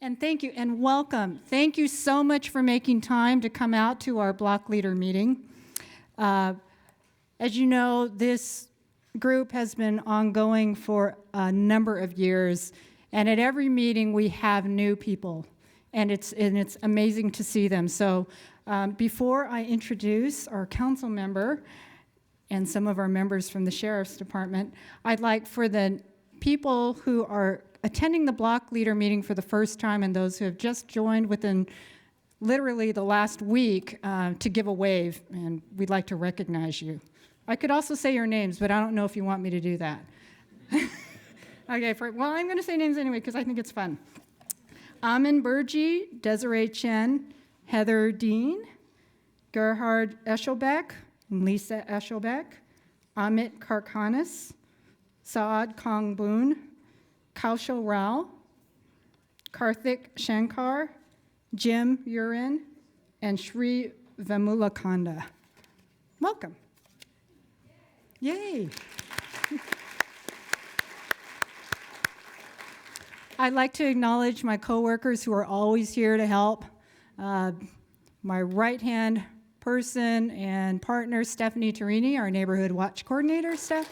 And thank you and welcome. Thank you so much for making time to come out to our block leader meeting. As you know, this group has been ongoing for a number of years, and at every meeting we have new people, and it's amazing to see them. So before I introduce our council member and some of our members from the Sheriff's Department, I'd like for the people who are attending the block leader meeting for the first time and those who have just joined within literally the last week to give a wave, and we'd like to recognize you. I could also say your names, but I don't know if you want me to do that. Okay, well, I'm going to say names anyway because I think it's fun. Amin Burgi, Desiree Chen, Heather Dean, Gerhard Eschelbeck, Lisa Eschelbeck, Amit Karkanis, Saad Kongboon, Kaushal Rao, Karthik Shankar, Jim Urin, and Shri Vemulakanda. Welcome. Yay. I'd like to acknowledge my coworkers who are always here to help. My right-hand person and partner, Stephanie Tarini, our neighborhood watch coordinator, Steph.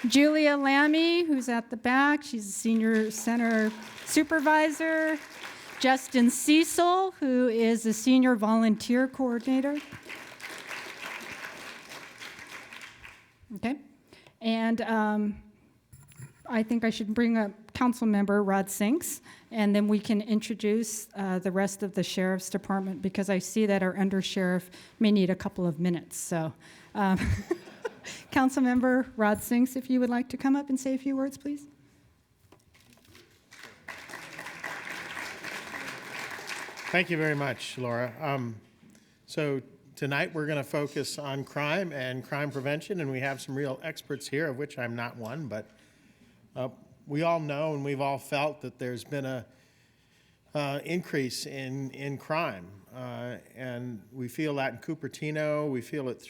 Julia Lammy, who's at the back, she's a senior center supervisor. Justin Cecil, who is a senior volunteer coordinator. Okay, and I think I should bring up council member Rod Sinks, and then we can introduce the rest of the Sheriff's Department because I see that our undersheriff may need a couple of minutes. So, council member Rod Sinks, if you would like to come up and say a few words, please. Thank you very much, Laura. So tonight we're going to focus on crime and crime prevention, and we have some real experts here, of which I'm not one, but we all know and we've all felt that there's been a increase in crime, and we feel that in Cupertino, we feel it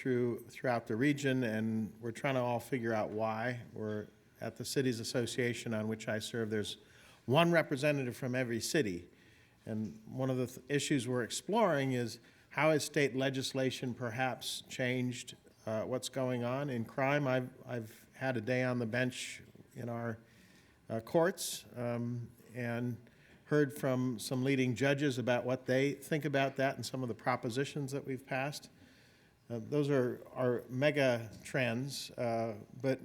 throughout the region, and we're trying to all figure out why. We're at the Cities Association on which I serve. There's one representative from every city, and one of the issues we're exploring is how has state legislation perhaps changed what's going on in crime. I've had a day on the bench in our courts and heard from some leading judges about what they think about that and some of the propositions that we've passed. Those are mega trends, but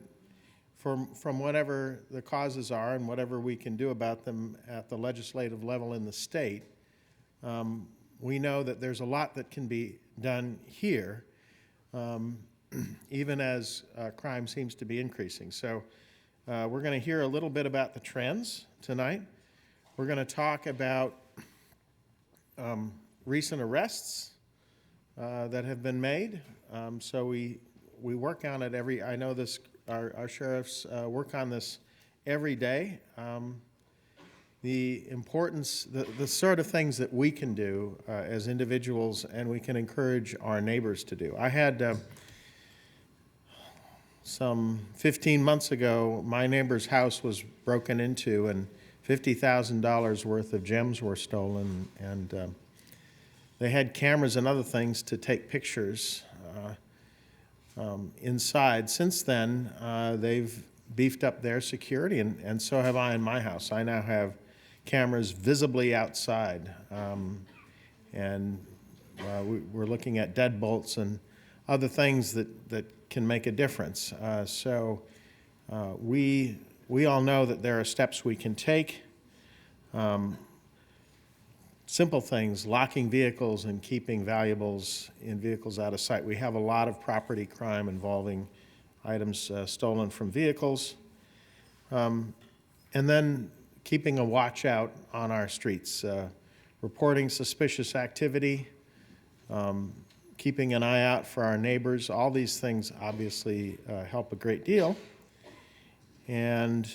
from whatever the causes are and whatever we can do about them at the legislative level in the state, we know that there's a lot that can be done here, even as crime seems to be increasing. So we're going to hear a little bit about the trends tonight. We're going to talk about recent arrests that have been made. So we work on it I know this, our sheriffs work on this every day. The importance, the sort of things that we can do as individuals and we can encourage our neighbors to do. I had some 15 months ago, my neighbor's house was broken into and $50,000 worth of gems were stolen, and they had cameras and other things to take pictures inside. Since then, they've beefed up their security, and so have I in my house. I now have cameras visibly outside, and we're looking at deadbolts and other things that can make a difference. So we all know that there are steps we can take. Simple things, locking vehicles and keeping valuables in vehicles out of sight. We have a lot of property crime involving items stolen from vehicles. And then keeping a watch out on our streets, reporting suspicious activity, keeping an eye out for our neighbors. All these things obviously help a great deal. And,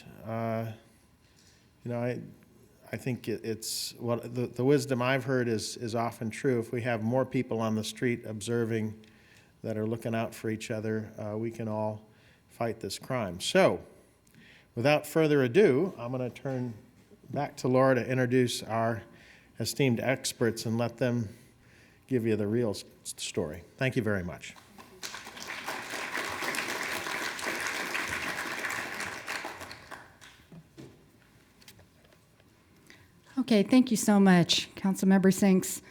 I think it's what the wisdom I've heard is often true. If we have more people on the street observing that are looking out for each other, we can all fight this crime. So without further ado, I'm going to turn back to Laura to introduce our esteemed experts and let them give you the real story. Thank you very much. Okay, thank you so much, Councilmember Sinks.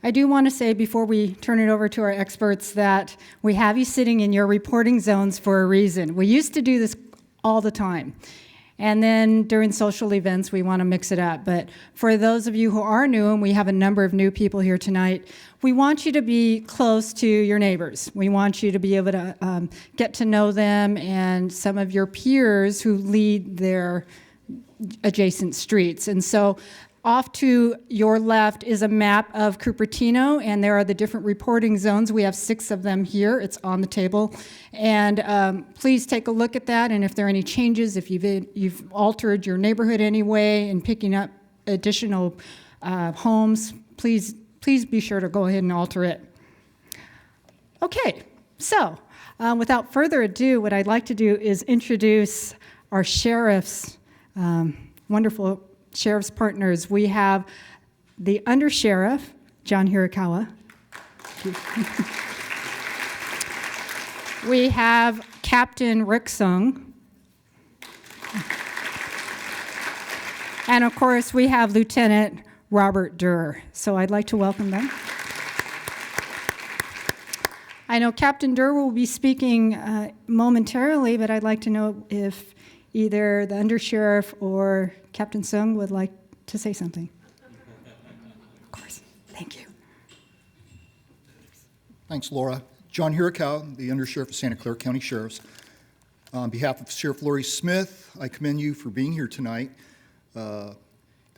I do want to say before we turn it over to our experts that we have you sitting in your reporting zones for a reason. We used to do this all the time. And then during social events, we want to mix it up. But for those of you who are new, and we have a number of new people here tonight, we want you to be close to your neighbors. We want you to be able to get to know them and some of your peers who lead their adjacent streets. And so off to your left is a map of Cupertino, and there are the different reporting zones. We have 6 of them here. It's on the table. And please take a look at that, and if there are any changes, if you've altered your neighborhood anyway and picking up additional homes, please be sure to go ahead and alter it. Okay, so without further ado, what I'd like to do is introduce our sheriffs, wonderful sheriff's partners. We have the undersheriff, John Hirakawa. We have Captain Rick Sung. And of course, we have Lieutenant Robert Durr. So I'd like to welcome them. I know Captain Durr will be speaking momentarily, but I'd like to know if either the undersheriff or Captain Sung would like to say something. Of course. Thank you. Thanks, Laura. John Hirakawa, the undersheriff of Santa Clara County Sheriffs. On behalf of Sheriff Lori Smith, I commend you for being here tonight. The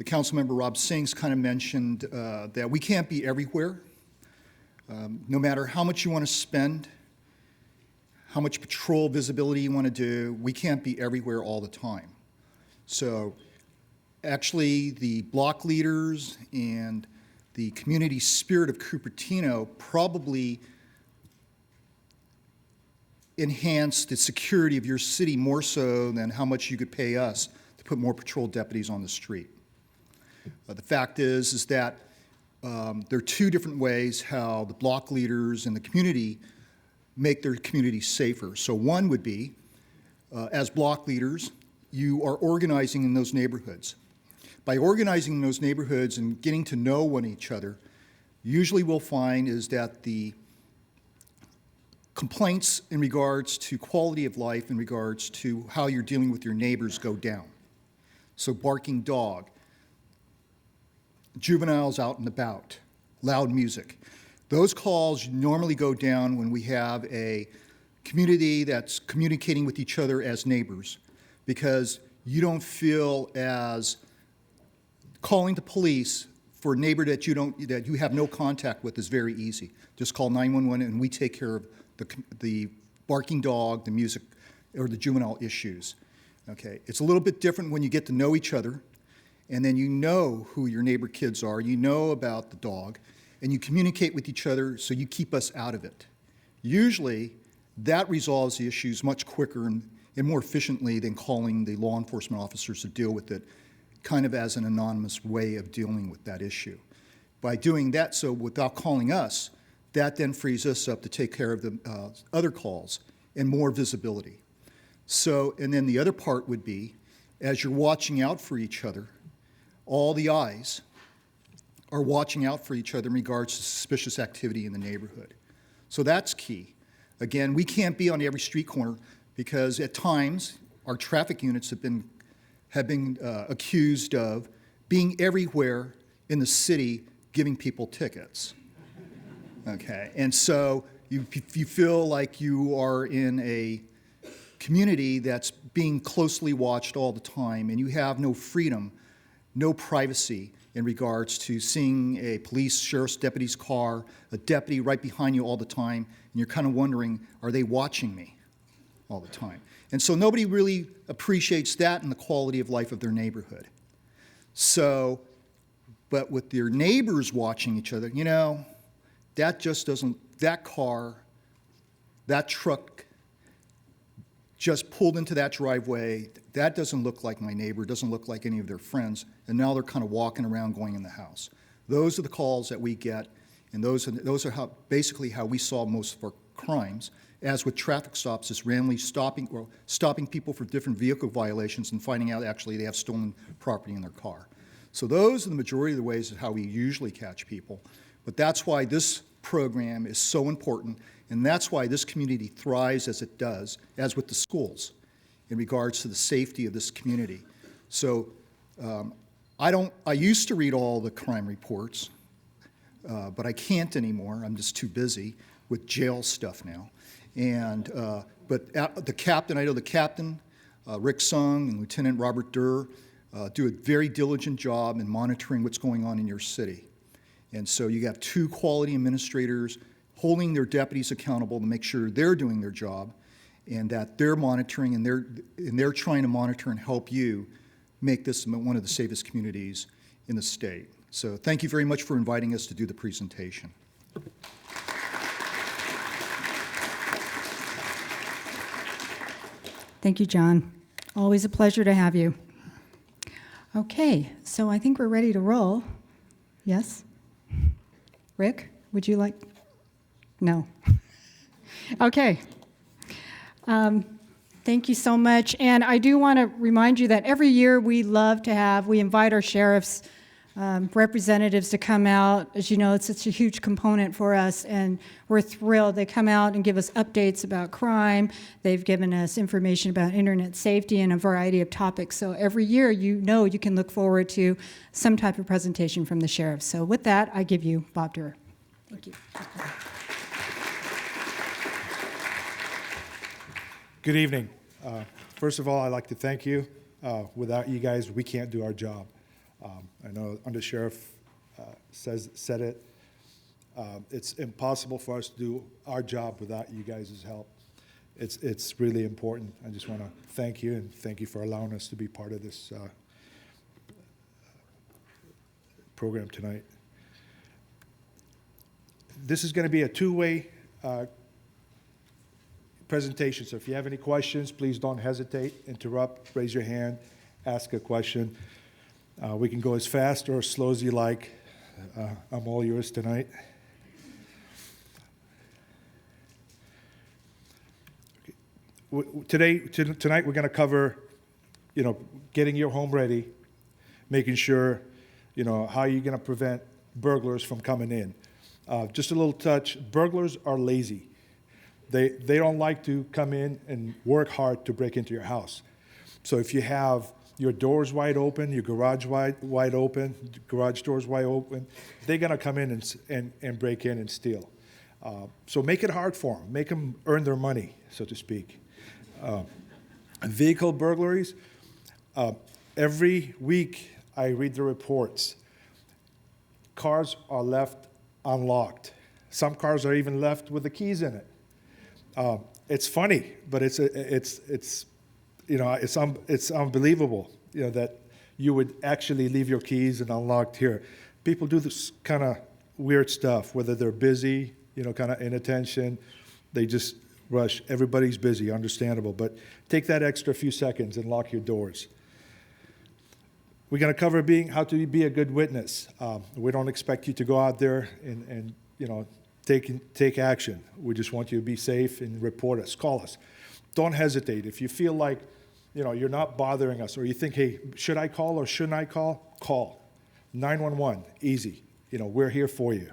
council member Rob Sings kind of mentioned that we can't be everywhere. No matter how much you want to spend, how much patrol visibility you want to do, we can't be everywhere all the time. So actually, the block leaders and the community spirit of Cupertino probably enhance the security of your city more so than how much you could pay us to put more patrol deputies on the street. The fact is that there are 2 different ways how the block leaders and the community make their communities safer. So one would be, as block leaders, you are organizing in those neighborhoods. By organizing in those neighborhoods and getting to know one each other, usually we'll find is that the complaints in regards to quality of life, in regards to how you're dealing with your neighbors go down. So barking dog, juveniles out and about, loud music. Those calls normally go down when we have a community that's communicating with each other as neighbors, because you don't feel as calling the police for a neighbor that you have no contact with is very easy. Just call 911 and we take care of the barking dog, the music, or the juvenile issues. Okay, it's a little bit different when you get to know each other, and then you know who your neighbor kids are, you know about the dog, and you communicate with each other so you keep us out of it. Usually, that resolves the issues much quicker and more efficiently than calling the law enforcement officers to deal with it, kind of as an anonymous way of dealing with that issue. By doing that, so without calling us, that then frees us up to take care of the other calls and more visibility. So, and then the other part would be, as you're watching out for each other, all the eyes are watching out for each other in regards to suspicious activity in the neighborhood. So that's key. Again, we can't be on every street corner because at times our traffic units have been accused of being everywhere in the city giving people tickets. Okay, and so you feel like you are in a community that's being closely watched all the time, and you have no freedom, no privacy in regards to seeing a police, sheriff's deputy's car, a deputy right behind you all the time, and you're kind of wondering, are they watching me all the time? And so nobody really appreciates that in the quality of life of their neighborhood. So, but with their neighbors watching each other, you know, that just doesn't, that car, that truck just pulled into that driveway. That doesn't look like my neighbor, doesn't look like any of their friends, and now they're kind of walking around going in the house. Those are the calls that we get, and those are basically how we solve most of our crimes. As with traffic stops, is randomly stopping people for different vehicle violations and finding out actually they have stolen property in their car. So those are the majority of the ways of how we usually catch people. But that's why this program is so important, and that's why this community thrives as it does, as with the schools, in regards to the safety of this community. So I used to read all the crime reports, but I can't anymore. I'm just too busy with jail stuff now. And but the captain, I know the captain, Rick Sung and Lieutenant Robert Durr, do a very diligent job in monitoring what's going on in your city. And so you have 2 quality administrators holding their deputies accountable to make sure they're doing their job, and that they're monitoring and they're trying to monitor and help you make this one of the safest communities in the state. So thank you very much for inviting us to do the presentation. Thank you, John. Always a pleasure to have you. Okay, so I think we're ready to roll. Yes? Rick, would you like? No. Okay. Thank you so much. And I do want to remind you that every year we invite our sheriffs, representatives to come out. As you know, it's such a huge component for us, and we're thrilled. They come out and give us updates about crime. They've given us information about internet safety and a variety of topics. So every year, you can look forward to some type of presentation from the sheriff. So with that, I give you Bob Durr. Thank you. Good evening. First of all, I'd like to thank you. Without you guys, we can't do our job. I know Undersheriff said it. It's impossible for us to do our job without you guys' help. It's really important. I just want to thank you, and thank you for allowing us to be part of this program tonight. This is going to be a two-way presentation, so if you have any questions, please don't hesitate, interrupt, raise your hand, ask a question. We can go as fast or as slow as you like. I'm all yours tonight. Tonight we're going to cover, getting your home ready, making sure, how you're going to prevent burglars from coming in. Just a little touch, burglars are lazy. They don't like to come in and work hard to break into your house. So if you have your doors wide open, your garage wide open, garage doors wide open, they're going to come in and break in and steal. So make it hard for them. Make them earn their money, so to speak. Vehicle burglaries, every week I read the reports. Cars are left unlocked. Some cars are even left with the keys in it. It's funny, but it's unbelievable, that you would actually leave your keys and unlocked here. People do this kind of weird stuff, whether they're busy, kind of inattention, they just rush. Everybody's busy, understandable, but take that extra few seconds and lock your doors. We're going to cover how to be a good witness. We don't expect you to go out there and take action. We just want you to be safe and report us, call us. Don't hesitate. If you feel like, you're not bothering us, or you think, hey, should I call or shouldn't I call? Call. 911, easy. We're here for you.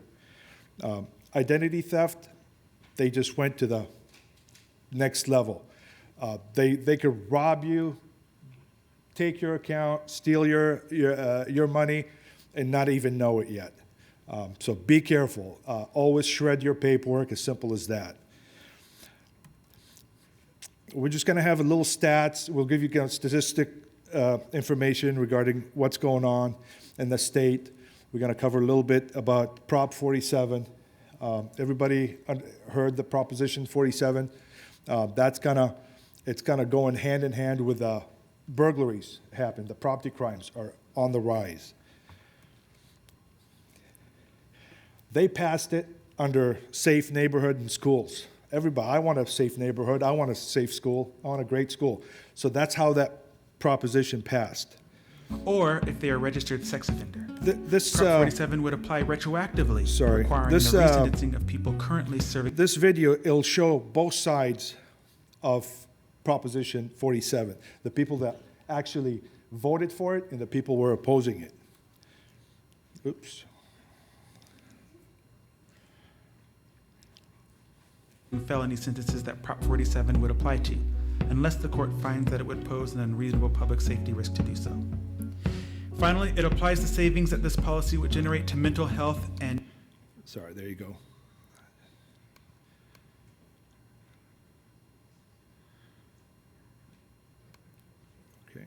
Identity theft, they just went to the next level. They could rob you, take your account, steal your money, and not even know it yet. So be careful. Always shred your paperwork, as simple as that. We're just going to have a little stats. We'll give you statistic information regarding what's going on in the state. We're going to cover a little bit about Prop 47. Everybody heard the Proposition 47. It's gonna go in hand with burglaries happen. The property crimes are on the rise. They passed it under safe neighborhood and schools. Everybody, I want a safe neighborhood. I want a safe school. I want a great school. So that's how that proposition passed. Or if they are a registered sex offender. This Prop 47 would apply retroactively, sorry. requiring This, the resentencing of people currently serving. this video, it'll show both sides of Proposition 47, the people that actually voted for it and the people who were opposing it. Oops. Felony sentences that Prop 47 would apply to, unless the court finds that it would pose an unreasonable public safety risk to do so. Finally, it applies the savings that this policy would generate to mental health and Sorry, there you go. Okay.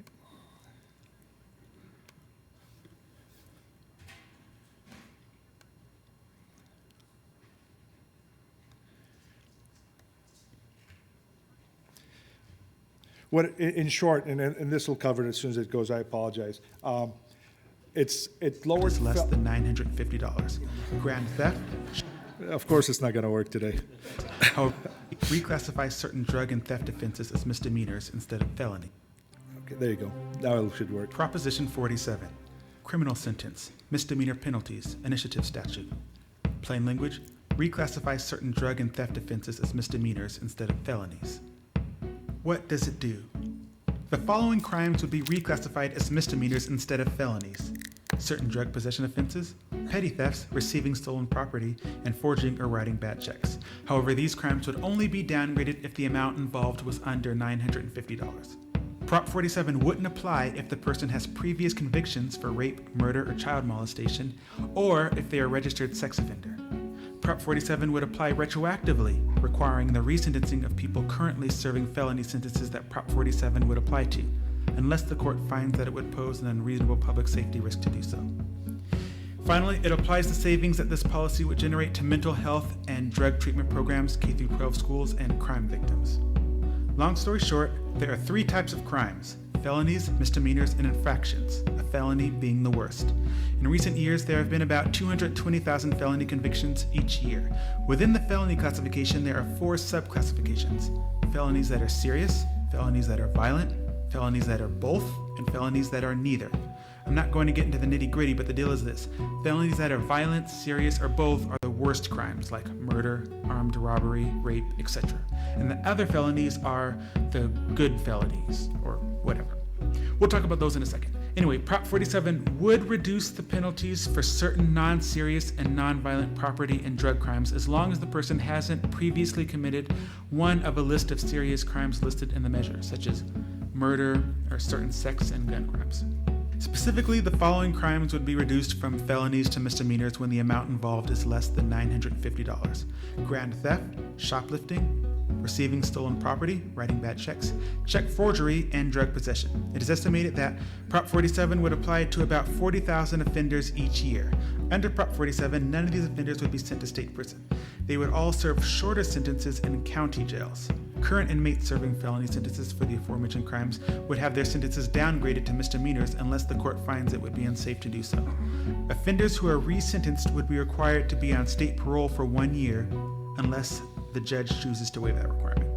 What, in short, and this will cover it as soon as it goes, I apologize. It lowers. less than $950. Grand theft, Of course, it's not going to work today. however, reclassifies certain drug and theft offenses as misdemeanors instead of felony. Okay, there you go. Now it should work. Proposition 47, criminal sentence, misdemeanor penalties, initiative statute. Plain language, reclassifies certain drug and theft offenses as misdemeanors instead of felonies. What does it do? The following crimes would be reclassified as misdemeanors instead of felonies: certain drug possession offenses, petty thefts, receiving stolen property, and forging or writing bad checks. However, these crimes would only be downgraded if the amount involved was under $950. Prop 47 wouldn't apply if the person has previous convictions for rape, murder, or child molestation, or if they are a registered sex offender. Prop 47 would apply retroactively, requiring the resentencing of people currently serving felony sentences that Prop 47 would apply to, unless the court finds that it would pose an unreasonable public safety risk to do so. Finally, it applies the savings that this policy would generate to mental health and drug treatment programs, K-12 schools, and crime victims. Long story short, there are 3 types of crimes: felonies, misdemeanors, and infractions, a felony being the worst. In recent years, there have been about 220,000 felony convictions each year. Within the felony classification, there are 4 subclassifications: felonies that are serious, felonies that are violent, felonies that are both, and felonies that are neither. I'm not going to get into the nitty-gritty, but the deal is this: felonies that are violent, serious, or both are the worst crimes, like murder, armed robbery, rape, etc. And the other felonies are the good felonies, or whatever. We'll talk about those in a second. Anyway, Prop 47 would reduce the penalties for certain non-serious and non-violent property and drug crimes as long as the person hasn't previously committed one of a list of serious crimes listed in the measure, such as murder or certain sex and gun crimes. Specifically, the following crimes would be reduced from felonies to misdemeanors when the amount involved is less than $950: grand theft, shoplifting, receiving stolen property, writing bad checks, check forgery, and drug possession. It is estimated that Prop 47 would apply to about 40,000 offenders each year. Under Prop 47, none of these offenders would be sent to state prison. They would all serve shorter sentences in county jails. Current inmates serving felony sentences for the aforementioned crimes would have their sentences downgraded to misdemeanors unless the court finds it would be unsafe to do so. Offenders who are resentenced would be required to be on state parole for 1 year unless the judge chooses to waive that requirement.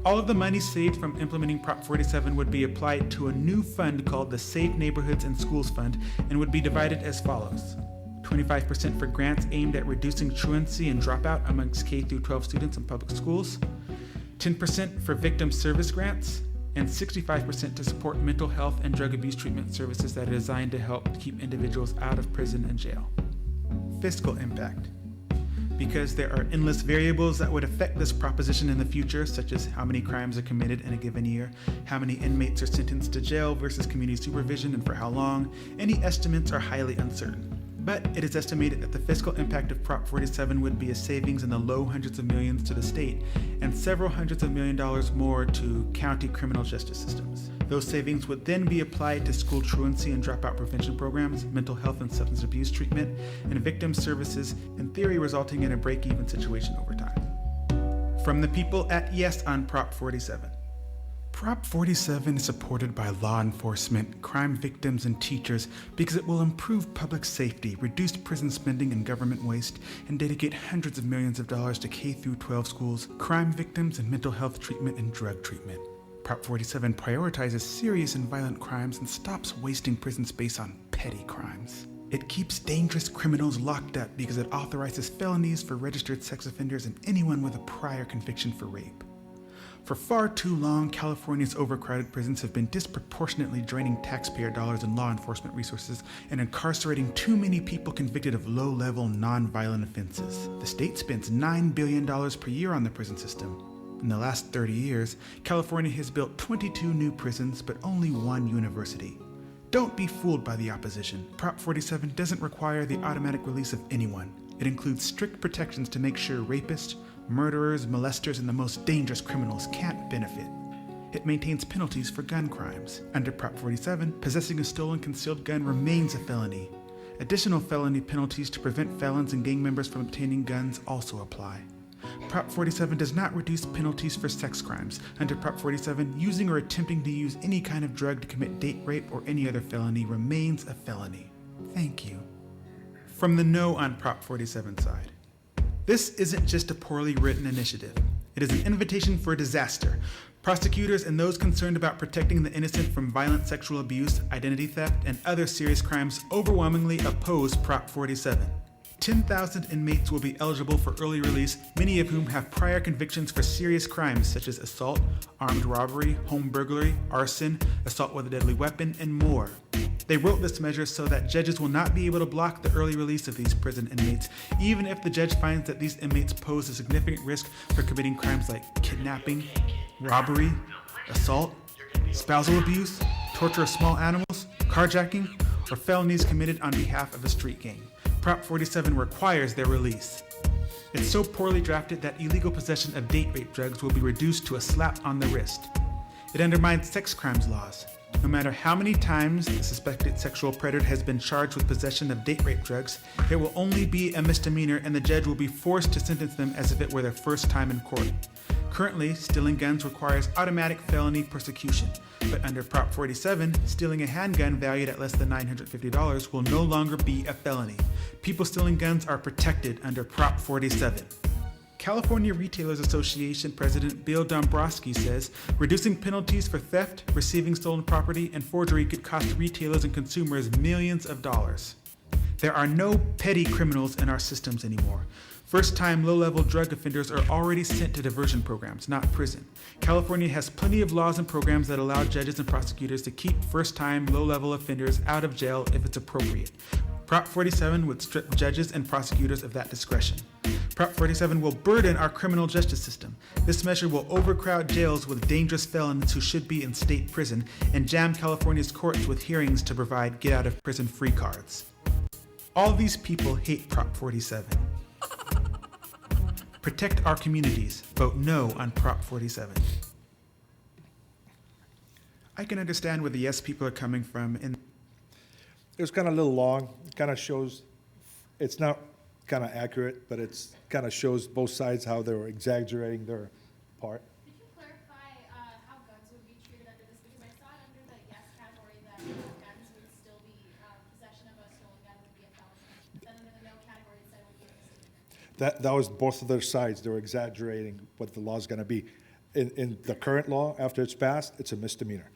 All of the money saved from implementing Prop 47 would be applied to a new fund called the Safe Neighborhoods and Schools Fund and would be divided as follows: 25% for grants aimed at reducing truancy and dropout amongst K-12 students in public schools, 10% for victim service grants, and 65% to support mental health and drug abuse treatment services that are designed to help keep individuals out of prison and jail. Fiscal impact. Because there are endless variables that would affect this proposition in the future, such as how many crimes are committed in a given year, how many inmates are sentenced to jail versus community supervision, and for how long, any estimates are highly uncertain. But it is estimated that the fiscal impact of Prop 47 would be a savings in the low hundreds of millions to the state and several hundreds of $millions more to county criminal justice systems. Those savings would then be applied to school truancy and dropout prevention programs, mental health and substance abuse treatment, and victim services, in theory resulting in a break-even situation over time. From the people at Yes on Prop 47. Prop 47 is supported by law enforcement, crime victims, and teachers because it will improve public safety, reduce prison spending and government waste, and dedicate hundreds of millions of dollars to K-12 schools, crime victims, and mental health treatment and drug treatment. Prop 47 prioritizes serious and violent crimes and stops wasting prison space on petty crimes. It keeps dangerous criminals locked up because it authorizes felonies for registered sex offenders and anyone with a prior conviction for rape. For far too long, California's overcrowded prisons have been disproportionately draining taxpayer dollars and law enforcement resources and incarcerating too many people convicted of low-level, non-violent offenses. The state spends $9 billion per year on the prison system. In the last 30 years, California has built 22 new prisons, but only one university. Don't be fooled by the opposition. Prop 47 doesn't require the automatic release of anyone. It includes strict protections to make sure rapists, murderers, molesters, and the most dangerous criminals can't benefit. It maintains penalties for gun crimes. Under Prop 47, possessing a stolen concealed gun remains a felony. Additional felony penalties to prevent felons and gang members from obtaining guns also apply. Prop 47 does not reduce penalties for sex crimes. Under Prop 47, using or attempting to use any kind of drug to commit date rape or any other felony remains a felony. Thank you. From the no on Prop 47 side. This isn't just a poorly written initiative. It is an invitation for disaster. Prosecutors and those concerned about protecting the innocent from violent sexual abuse, identity theft, and other serious crimes overwhelmingly oppose Prop 47. 10,000 inmates will be eligible for early release, many of whom have prior convictions for serious crimes such as assault, armed robbery, home burglary, arson, assault with a deadly weapon, and more. They wrote this measure so that judges will not be able to block the early release of these prison inmates, even if the judge finds that these inmates pose a significant risk for committing crimes like kidnapping, robbery, assault, spousal abuse, torture of small animals, carjacking, or felonies committed on behalf of a street gang. Prop 47 requires their release. It's so poorly drafted that illegal possession of date rape drugs will be reduced to a slap on the wrist. It undermines sex crimes laws. No matter how many times the suspected sexual predator has been charged with possession of date rape drugs, it will only be a misdemeanor and the judge will be forced to sentence them as if it were their first time in court. Currently, stealing guns requires automatic felony prosecution, but under Prop 47, stealing a handgun valued at less than $950 will no longer be a felony. People stealing guns are protected under Prop 47. California Retailers Association President Bill Dombrowski says reducing penalties for theft, receiving stolen property, and forgery could cost retailers and consumers millions of dollars. There are no petty criminals in our systems anymore. First-time low-level drug offenders are already sent to diversion programs, not prison. California has plenty of laws and programs that allow judges and prosecutors to keep first-time low-level offenders out of jail if it's appropriate. Prop 47 would strip judges and prosecutors of that discretion. Prop 47 will burden our criminal justice system. This measure will overcrowd jails with dangerous felons who should be in state prison and jam California's courts with hearings to provide get-out-of-prison-free cards. All these people hate Prop 47. Protect our communities. Vote no on Prop 47. I can understand where the yes people are coming from. It was kind of a little long. It kind of shows, it's not kind of accurate, but it's kind of shows both sides how they're exaggerating their part. Could you clarify how guns would be treated under this? Because I saw it under the yes category that guns would still be, possession of a stolen gun would be a felony. Then under the no category, it said it would be a misdemeanor. That was both of their sides. They were exaggerating what the law is going to be. In the current law, after it's passed, it's a misdemeanor.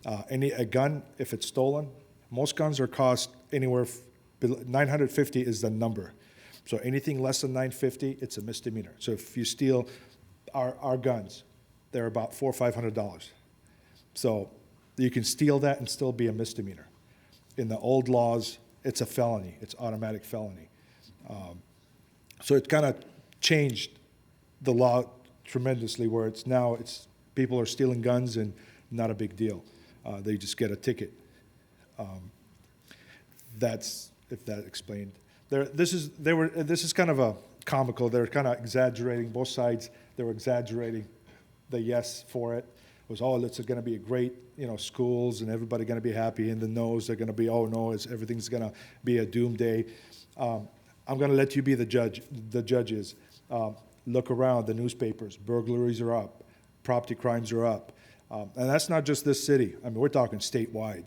A gun, if it's stolen, most guns are cost anywhere, $950 is the number. So anything less than $950, it's a misdemeanor. So if you steal our guns, they're about $400 or $500. So you can steal that and still be a misdemeanor. In the old laws, it's a felony. It's automatic felony. So it kind of changed the law tremendously, where it's now people are stealing guns and not a big deal. They just get a ticket. That's, if that explained. This is kind of a comical. They're kind of exaggerating both sides. They were exaggerating the yes for it. It was, oh, it's going to be a great, schools and everybody going to be happy. And the no's, they're going to be, oh no, everything's going to be a doomsday. I'm going to let you be the judges. Look around the newspapers. Burglaries are up. Property crimes are up. And that's not just this city. I mean, we're talking statewide.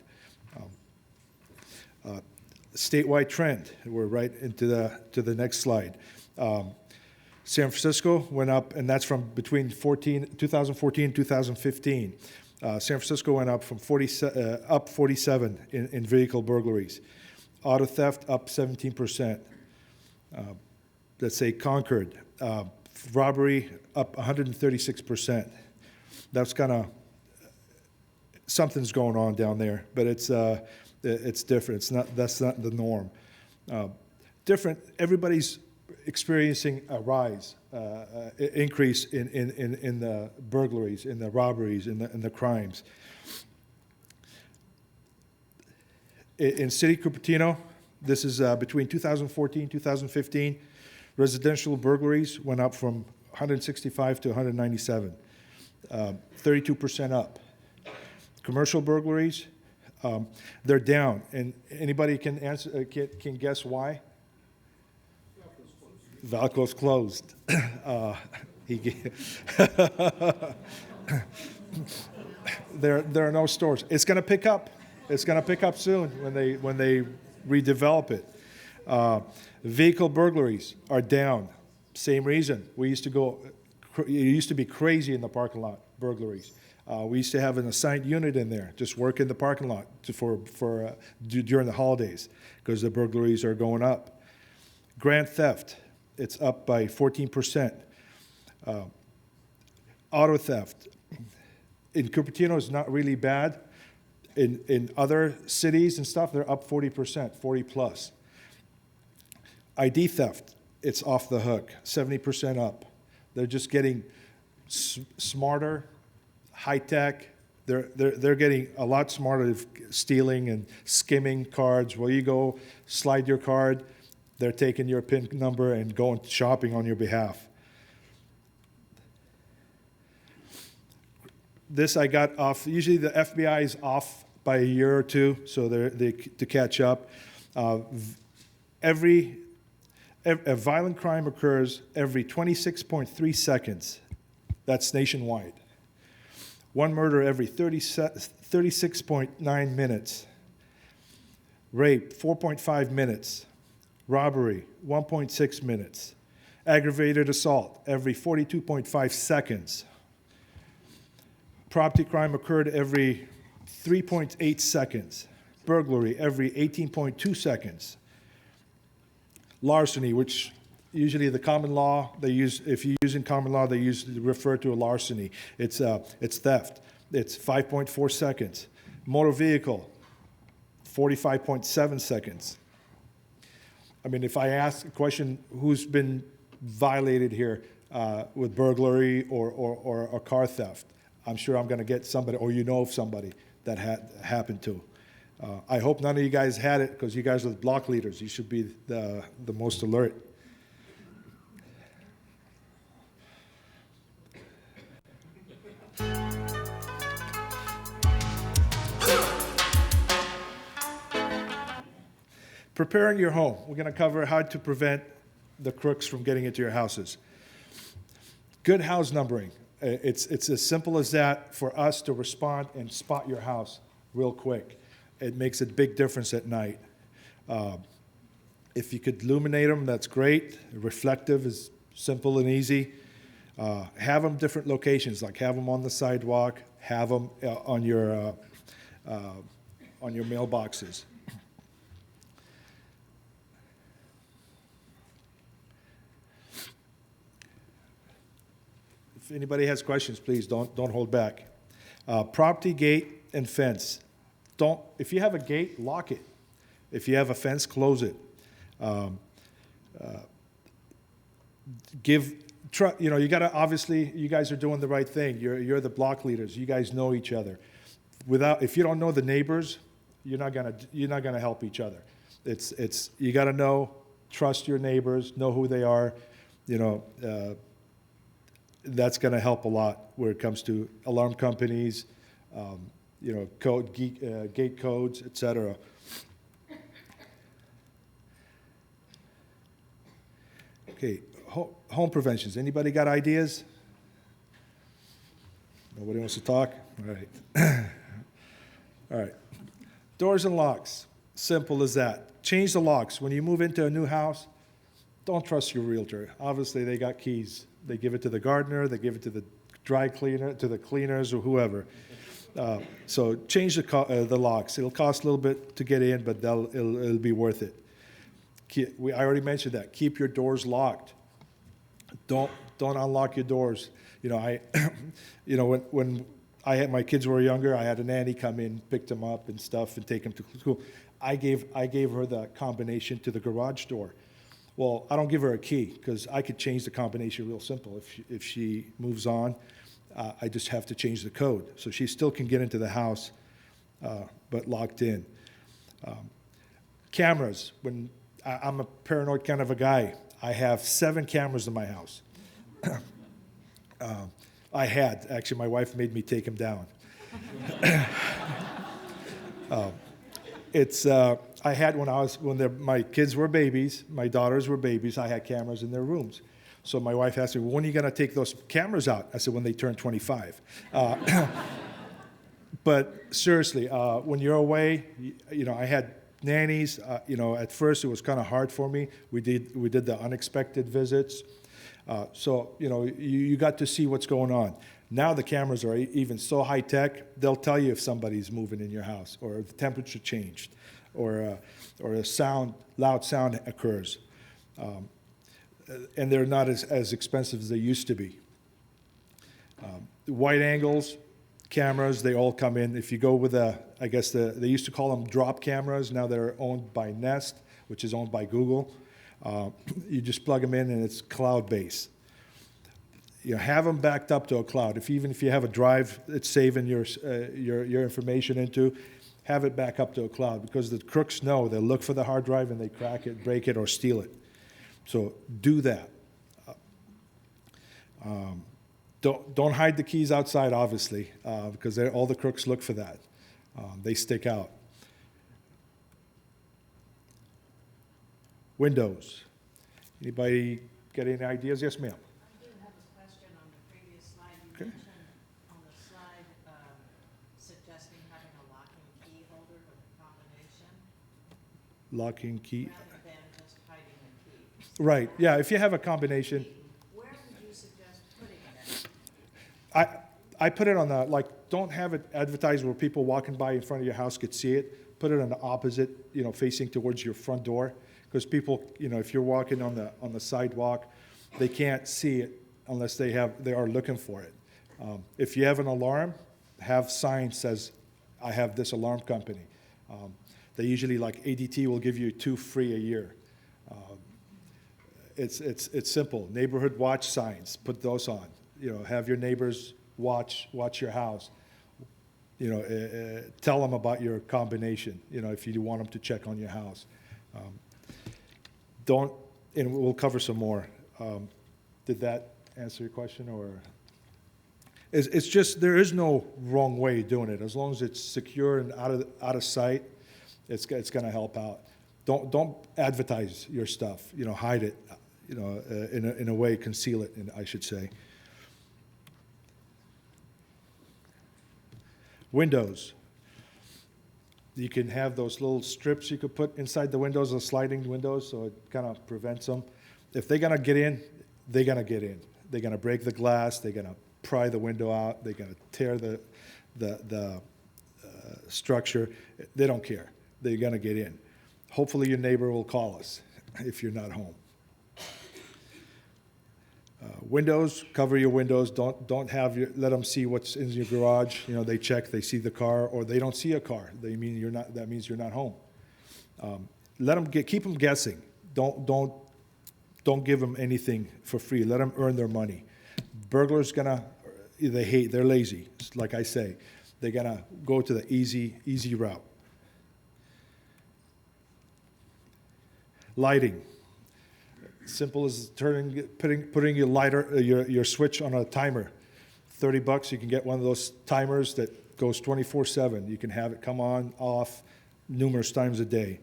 Statewide trend, we're right into the next slide. San Francisco went up, and that's from between 2014 and 2015. San Francisco went up from 47 in vehicle burglaries. Auto theft up 17%. Let's say Concord, robbery up 136%. That's kind of, something's going on down there, but it's different. That's not the norm. Different. Everybody's experiencing a rise, increase in the burglaries, in the robberies, in the crimes. In City Cupertino, this is between 2014 and 2015, residential burglaries went up from 165 to 197, 32% up. Commercial burglaries, they're down. And anybody can answer, can guess why? Valco's closed. There are no stores. It's going to pick up. It's going to pick up soon when they redevelop it. Vehicle burglaries are down. Same reason. It used to be crazy in the parking lot, burglaries. We used to have an assigned unit in there, just work in the parking lot during the holidays, because the burglaries are going up. Grand theft, it's up by 14%. Auto theft. In Cupertino, it's not really bad. In other cities and stuff, they're up 40%, 40 plus. ID theft, it's off the hook, 70% up. They're just getting smarter, high tech. They're getting a lot smarter at stealing and skimming cards. Where you go, slide your card, they're taking your PIN number and going shopping on your behalf. This I got off. Usually the FBI is off by a year or two, so to catch up. A violent crime occurs every 26.3 seconds. That's nationwide. One murder every 36.9 minutes. Rape, 4.5 minutes. Robbery, 1.6 minutes. Aggravated assault, every 42.5 seconds. Property crime occurred every 3.8 seconds. Burglary, every 18.2 seconds. Larceny, which usually the common law, if you use in common law, they refer to a larceny. It's theft. It's 5.4 seconds. Motor vehicle, 45.7 seconds. I mean, if I ask a question, who's been violated here with burglary or a car theft, I'm sure I'm going to get somebody, or you know of somebody that had happened to. I hope none of you guys had it, because you guys are the block leaders. You should be the most alert. Preparing your home. We're going to cover how to prevent the crooks from getting into your houses. Good house numbering. It's as simple as that for us to respond and spot your house real quick. It makes a big difference at night. If you could illuminate them, that's great. Reflective is simple and easy. Have them different locations, like have them on the sidewalk, have them on your mailboxes. If anybody has questions, please don't hold back. Property gate and fence. If you have a gate, lock it. If you have a fence, close it. You gotta, obviously, you guys are doing the right thing. You're the block leaders. You guys know each other. If you don't know the neighbors, you're not gonna help each other. You gotta trust your neighbors, know who they are. That's going to help a lot where it comes to alarm companies, gate codes, etc. Okay, home preventions. Anybody got ideas? Nobody wants to talk? All right. All right. Doors and locks. Simple as that. Change the locks. When you move into a new house, don't trust your realtor. Obviously, they got keys. They give it to the gardener, they give it to the dry cleaner, to the cleaners or whoever. So change the locks. It'll cost a little bit to get in, but it'll be worth it. I already mentioned that. Keep your doors locked. Don't unlock your doors. You know, when my kids were younger, I had a nanny come in, pick them up and stuff, and take them to school. I gave her the combination to the garage door. Well, I don't give her a key because I could change the combination real simple. If she moves on, I just have to change the code. So she still can get into the house, but locked in. Cameras. When I'm a paranoid kind of a guy, I have 7 cameras in my house. Actually, my wife made me take them down. I had when my kids were babies, my daughters were babies, I had cameras in their rooms. So my wife asked me, when are you going to take those cameras out? I said, when they turn 25. But seriously, when you're away, you know, I had nannies. You know, at first it was kind of hard for me. We did the unexpected visits. So, you know, you got to see what's going on. Now the cameras are even so high tech, they'll tell you if somebody's moving in your house or the temperature changed or a loud sound occurs. And they're not as expensive as they used to be. Wide angles, cameras, they all come in. If you go with they used to call them drop cameras. Now they're owned by Nest, which is owned by Google. You just plug them in and it's cloud-based. You know, have them backed up to a cloud. Even if you have a drive it's saving your information into, have it back up to a cloud because the crooks know they'll look for the hard drive and they crack it, break it, or steal it. So do that. Don't hide the keys outside, obviously, because all the crooks look for that. They stick out. Windows. Anybody got any ideas? Yes, ma'am. I do have a question on the previous slide. You mentioned on the slide suggesting having a lock and key holder with a combination Lock and key. rather than just hiding the key. Right. Yeah. If you have a combination, Where would you suggest putting it? I put it on don't have it advertised where people walking by in front of your house could see it. Put it on the opposite, you know, facing towards your front door. Because people, you know, if you're walking on the sidewalk, they can't see it unless they are looking for it. If you have an alarm, have sign says, I have this alarm company. They usually, like ADT, will give you 2 free a year. It's simple. Neighborhood watch signs, put those on. You know, have your neighbors watch your house. You know, tell them about your combination. You know, if you want them to check on your house. And we'll cover some more. Did that answer your question, or? It's just there is no wrong way of doing it. As long as it's secure and out of sight, it's going to help out. Don't advertise your stuff. You know, hide it. You know, in a way, conceal it. I should say. Windows. You can have those little strips you could put inside the windows, the sliding windows, so it kind of prevents them. If they're going to get in, they're going to get in. They're going to break the glass. They're going to pry the window out. They're going to tear the structure. They don't care. They're going to get in. Hopefully your neighbor will call us if you're not home. Windows, cover your windows. Don't let them see what's in your garage. You know, they check, they see the car, or they don't see a car. That means you're not home. Keep them guessing. Don't give them anything for free. Let them earn their money. Burglars they're lazy. Like I say, they're gonna go to the easy route. Lighting. Simple as putting your lighter, your switch on a timer. $30, you can get one of those timers that goes 24/7. You can have it come on, off, numerous times a day.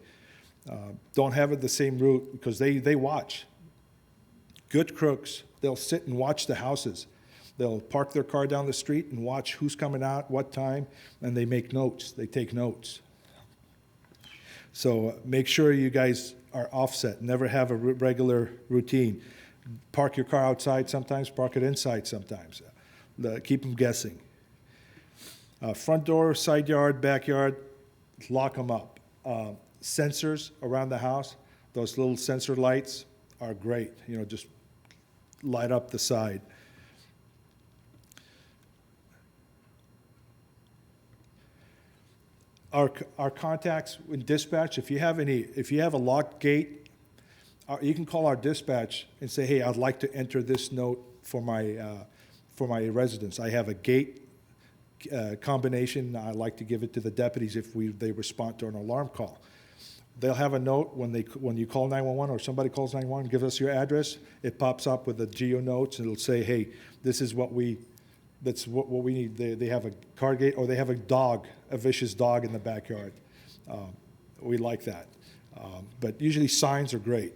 Don't have it the same route because they watch. Good crooks, they'll sit and watch the houses. They'll park their car down the street and watch who's coming out, what time, and they make notes. They take notes. So make sure you guys are offset. Never have a regular routine. Park your car outside sometimes, park it inside sometimes. Keep them guessing. Front door, side yard, backyard, lock them up. Sensors around the house, those little sensor lights are great. Just light up the side. Our contacts in dispatch, if you have a locked gate, you can call our dispatch and say, hey, I'd like to enter this note for my residents. I have a gate combination. I'd like to give it to the deputies if they respond to an alarm call. They'll have a note when you call 911 or somebody calls 911, give us your address. It pops up with the geo notes and it'll say, hey, this is what we need. They have a car gate, or they have a vicious dog in the backyard. We like that. But usually signs are great.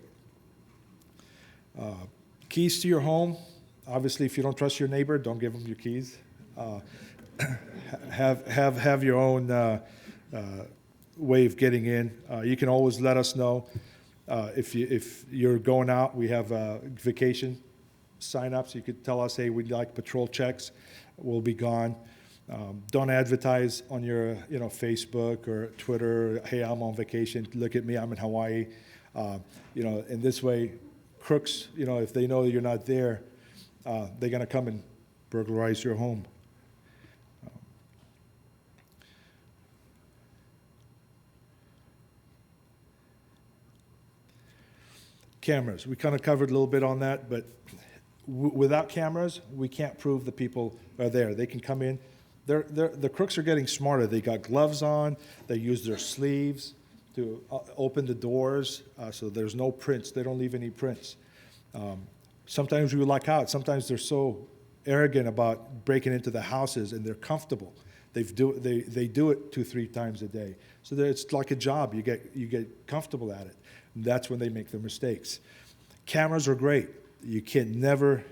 Keys to your home. Obviously, if you don't trust your neighbor, don't give them your keys. Have your own way of getting in. You can always let us know if you're going out. We have vacation sign-ups. You could tell us, hey, we'd like patrol checks. We'll be gone. Don't advertise on your Facebook or Twitter, hey, I'm on vacation. Look at me, I'm in Hawaii. In this way, crooks, if they know you're not there, they're going to come and burglarize your home. Cameras. We kind of covered a little bit on that, but without cameras, we can't prove the people are there. They can come in. The crooks are getting smarter. They got gloves on. They use their sleeves to open the doors, so there's no prints. They don't leave any prints. Sometimes we luck out. Sometimes they're so arrogant about breaking into the houses, and they're comfortable. They do it 2-3 times a day. So it's like a job. You get comfortable at it. And that's when they make their mistakes. Cameras are great. You can never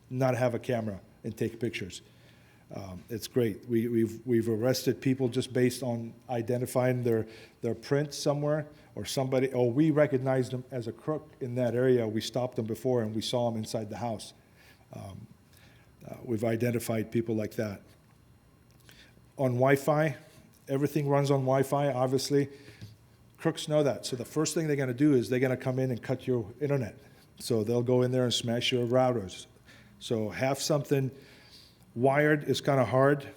not have a camera and take pictures. It's great. We've arrested people just based on identifying their print somewhere, or we recognized them as a crook in that area. We stopped them before and we saw them inside the house. We've identified people like that. On Wi-Fi, everything runs on Wi-Fi, obviously. Crooks know that. So the first thing they're going to do is they're going to come in and cut your internet. So they'll go in there and smash your routers. So have something wired is kind of hard,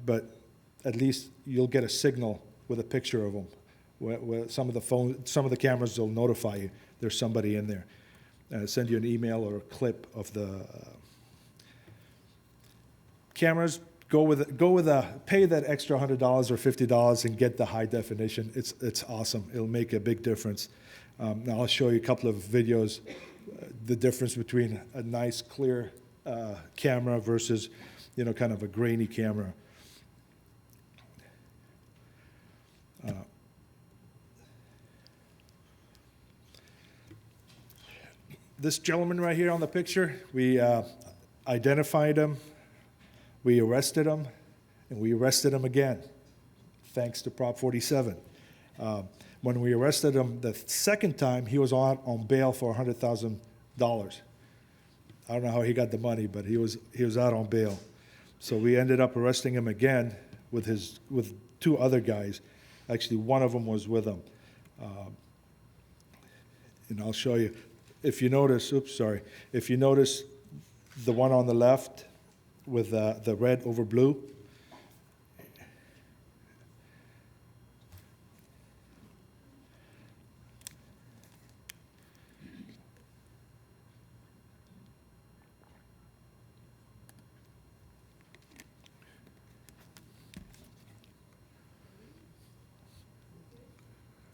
but at least you'll get a signal with a picture of them. Where some of the cameras will notify you there's somebody in there. Send you an email or a clip of the cameras. Pay that extra $100 or $50 and get the high definition. It's awesome. It'll make a big difference. Now I'll show you a couple of videos, the difference between a nice clear camera versus, kind of a grainy camera. This gentleman right here on the picture, we identified him. We arrested him, and we arrested him again, thanks to Prop 47. When we arrested him the second time, he was out on bail for $100,000. I don't know how he got the money, but he was out on bail. So we ended up arresting him again with 2 other guys. Actually, one of them was with him. And I'll show you. If you notice the one on the left, with the red over blue.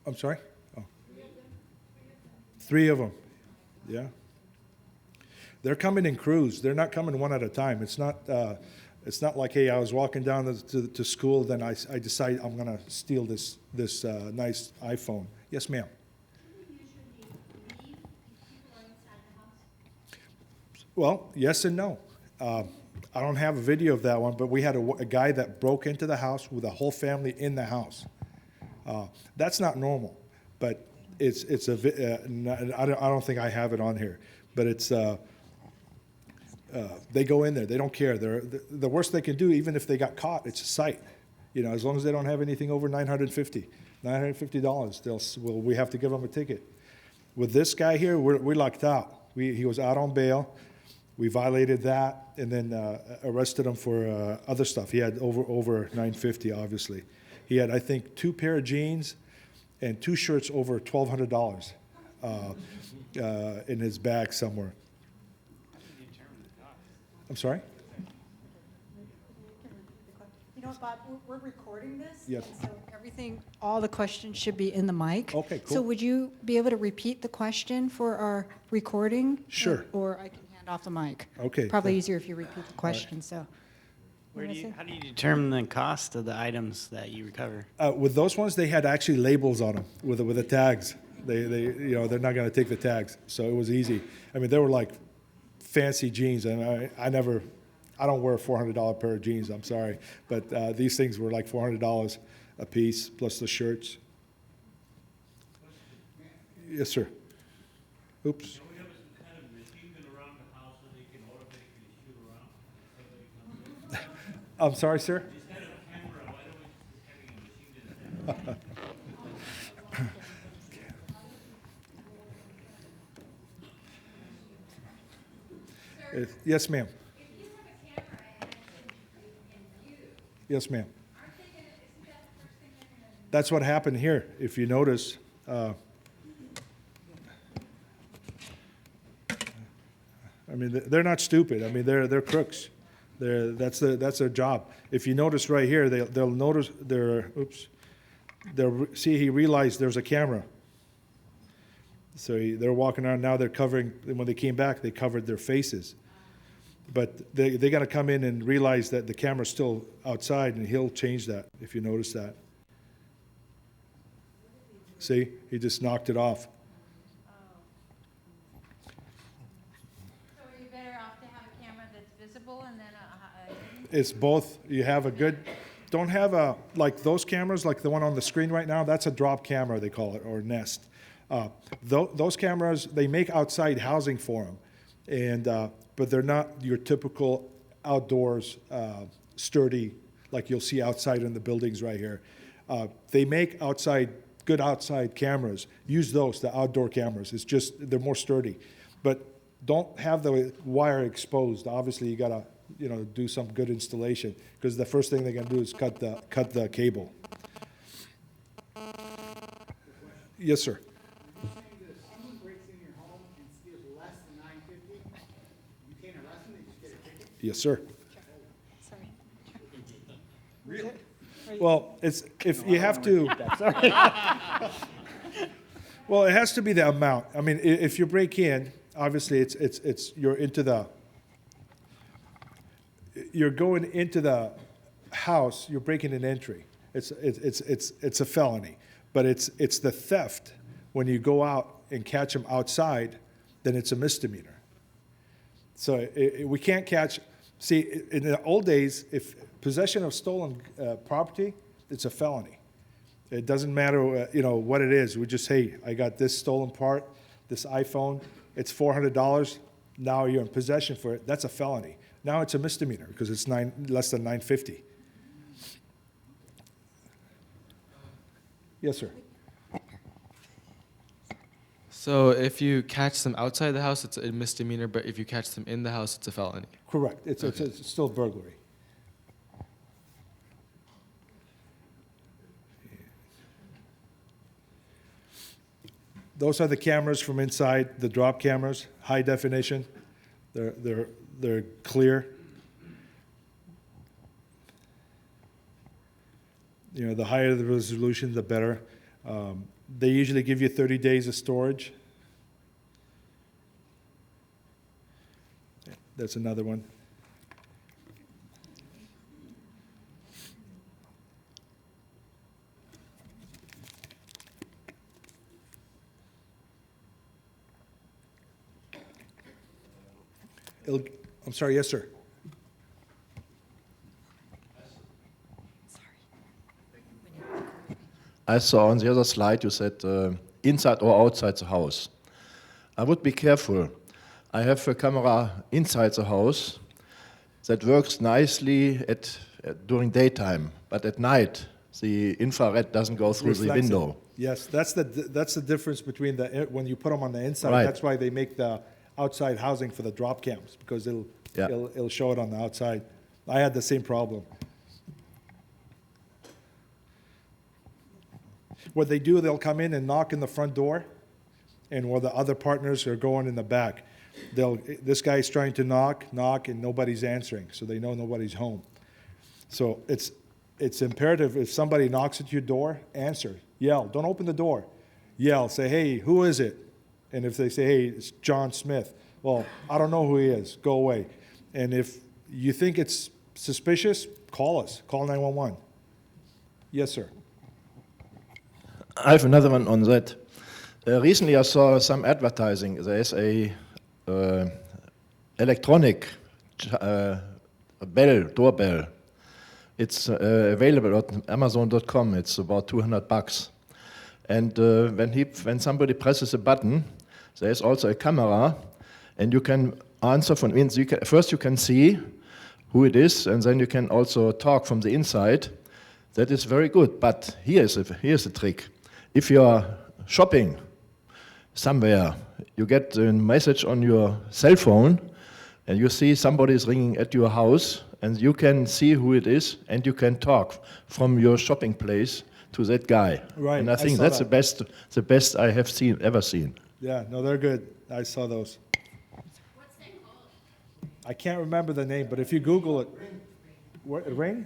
I'm sorry? Oh. 3 of them. Yeah. They're coming in crews. They're not coming one at a time. It's not like, hey, I was walking down to school, then I decide I'm going to steal this nice iPhone. Yes, ma'am. Do you usually leave if people are inside the house? Well, yes and no. I don't have a video of that one, but we had a guy that broke into the house with a whole family in the house. That's not normal, but I don't think I have it on here, but it's they go in there, they don't care. The worst they can do, even if they got caught, it's a cite. You know, as long as they don't have anything over $950, we have to give them a ticket. With this guy here, we're locked out. He was out on bail. We violated that and then arrested him for other stuff. He had over $950, obviously. He had, I think, 2 pair of jeans and 2 shirts over $1,200 in his bag somewhere. I'm sorry? You know what, Bob, we're recording this. Yes. And so everything, all the questions should be in the mic. Okay, So cool. would you be able to repeat the question for our recording? Sure. Or I can hand off the mic. Okay. Probably easier if you repeat the question, so. How do you determine the cost of the items that you recover? With those ones, they had actually labels on them with the tags. They're not going to take the tags, so it was easy. I mean, they were like fancy jeans, and I don't wear a $400 pair of jeans. I'm sorry, but these things were like $400 a piece plus the shirts. Yes, sir. Oops. I'm sorry, sir? Yes, ma'am. Yes, ma'am. That's what happened here. If you notice, I mean, they're not stupid. I mean, they're crooks. That's their job. If you notice right here, they'll notice they'll see he realized there's a camera. So they're walking around now. They're covering. When they came back, they covered their faces. But they got to come in and realize that the camera's still outside, and he'll change that. If you notice that. See, he just knocked it off. So are you better off to have a camera that's visible and then It's both. You have a good, don't have like those cameras, like the one on the screen right now, that's a drop camera, they call it, or Nest. Those cameras, they make outside housing for them, but they're not your typical outdoors sturdy, like you'll see outside in the buildings right here. They make good outside cameras. Use those, the outdoor cameras. It's just, they're more sturdy. But don't have the wire exposed. Obviously, you gotta, do some good installation, because the first thing they're gonna do is cut the cable. Yes, sir. You're saying that if someone breaks in your home and steals less than $950, you can't arrest them, they just get a ticket? Yes, sir. Sorry. Really? Well, if you have to. Well, it has to be the amount. I mean, if you break in, obviously you're going into the house. You're breaking an entry. It's a felony, but it's the theft. When you go out and catch them outside, then it's a misdemeanor. So we can't catch. See, in the old days, if possession of stolen property, it's a felony. It doesn't matter, what it is. We just, hey, I got this stolen part, this iPhone. It's $400. Now you're in possession for it. That's a felony. Now it's a misdemeanor because it's less than $950. Yes, sir. So if you catch them outside the house, it's a misdemeanor, but if you catch them in the house, it's a felony. Correct. It's still burglary. Those are the cameras from inside, the drop cameras, high definition. They're clear. The higher the resolution, the better. They usually give you 30 days of storage. That's another one. I'm sorry, yes, sir. I saw on the other slide you said inside or outside the house. I would be careful. I have a camera inside the house that works nicely during daytime, but at night the infrared doesn't go through the Reflects it. window. Yes, that's the difference between when you put them on the inside. Right. That's why they make the outside housing for the drop cams, because it'll show it on the outside. I had the same problem. What they do, they'll come in and knock in the front door, and while the other partners are going in the back, this guy's trying to knock, and nobody's answering, so they know nobody's home. So it's imperative, if somebody knocks at your door, answer, yell, don't open the door, yell, say, hey, who is it? And if they say, hey, it's John Smith, well, I don't know who he is, go away. And if you think it's suspicious, call us, call 911. Yes, sir. I have another one on that. Recently I saw some advertising. There is a electronic doorbell. It's available on Amazon.com. It's about $200. And when somebody presses a button, there is also a camera, and you can answer from first you can see who it is, and then you can also talk from the inside. That is very good. But here's a trick. If you are shopping somewhere, you get a message on your cell phone, and you see somebody is ringing at your house, and you can see who it is, and you can talk from your shopping place to that guy. Right, And I think saw that's that. the best I have ever seen. Yeah, no, they're good. I saw those. What's that called? I can't remember the name, but if you Google it. Ring? Ring.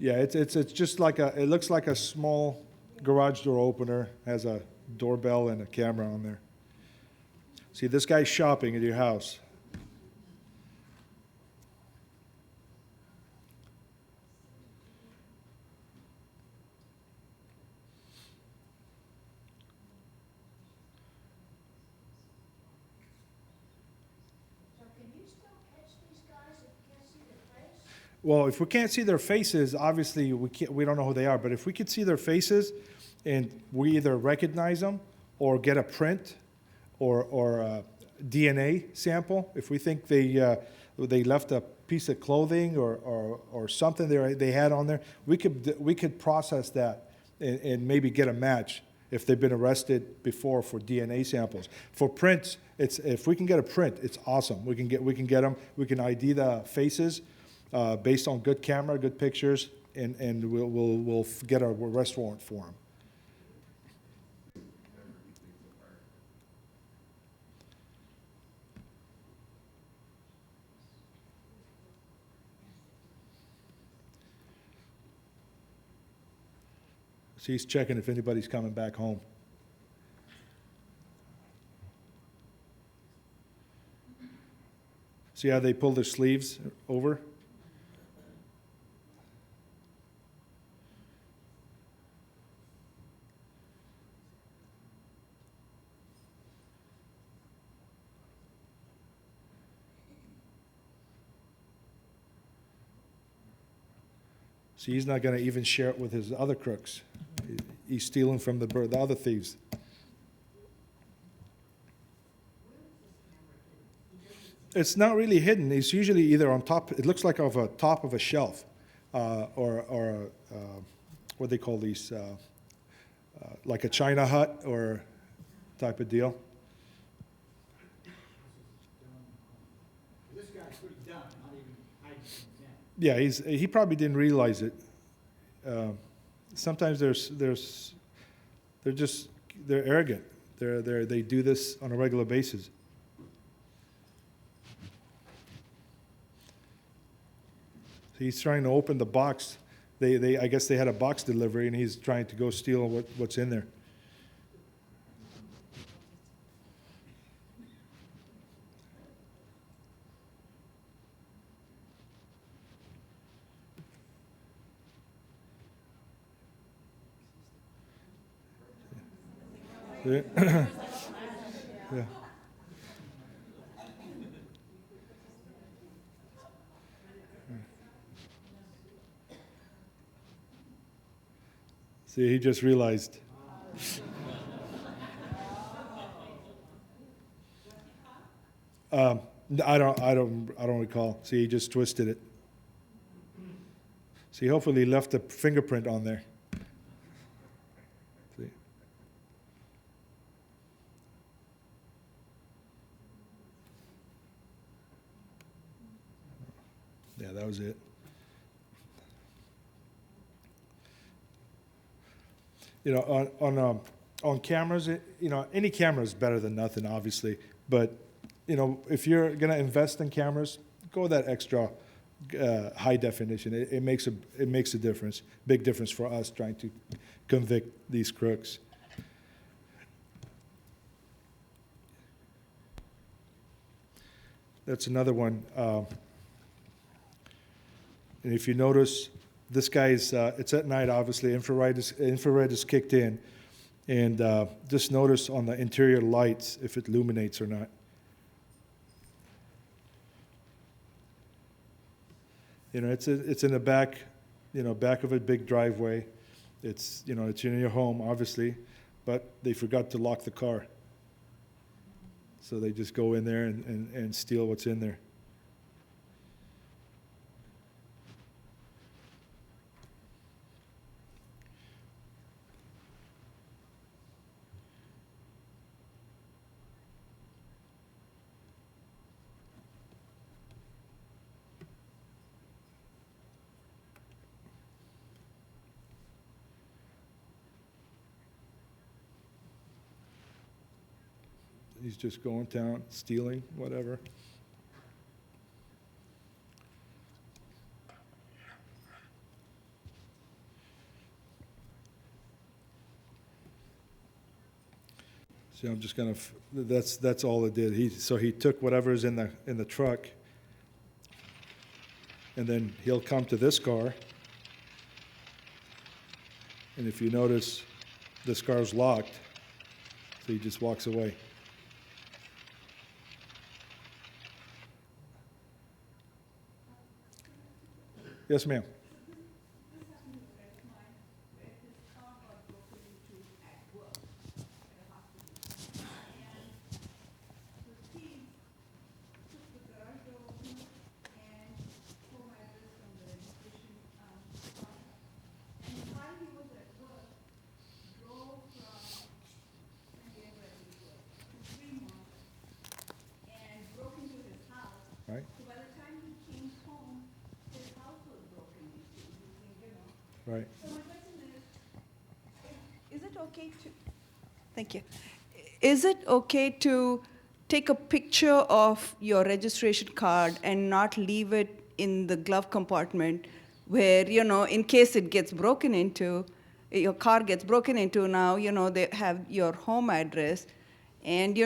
Yeah, it's just like it looks like a small garage door opener, has a doorbell and a camera on there. See, this guy's shopping at your house. Well, if we can't see their faces, obviously we don't know who they are. But if we could see their faces, and we either recognize them or get a print or a DNA sample, if we think they left a piece of clothing or something they had on there, we could process that and maybe get a match if they've been arrested before for DNA samples. For prints, if we can get a print, it's awesome. We can get them. We can ID the faces. Based on good camera, good pictures, and we'll get a arrest warrant for him. So he's checking if anybody's coming back home. See how they pull their sleeves over? See, he's not going to even share it with his other crooks. He's stealing from the other thieves. It's not really hidden. It's usually either on top. It looks like of a top of a shelf, or what they call these, like a China hut or type of deal. This guy's pretty dumb, not even hiding from them. Yeah, he probably didn't realize it. Sometimes they're arrogant. They do this on a regular basis. So he's trying to open the box. I guess they had a box delivery, and he's trying to go steal what's in there. Yeah. Yeah. See, he just realized. I don't recall. See, he just twisted it. See, hopefully he left a fingerprint on there. See. Yeah, that was it. You know, on cameras, any camera is better than nothing, obviously. But if you're gonna invest in cameras, go that extra high definition. It makes a difference, big difference for us trying to convict these crooks. That's another one. And if you notice, this guy is, it's at night, obviously, infrared is kicked in. And just notice on the interior lights if it illuminates or not. It's in the back, back of a big driveway. It's in your home, obviously, but they forgot to lock the car. So they just go in there and steal what's in there. He's just going down, stealing, whatever. See, I'm just gonna. That's all it did. So he took whatever's in the truck, and then he'll come to this car. And if you notice, this car's locked, so he just walks away. Yes, ma'am. Right. So by the time he came home, his house was broken into, Right. So my question is it okay to, thank you. Is it okay to take a picture of your registration card and not leave it in the glove compartment where, in case it gets broken into, your car gets broken into now, they have your home address and,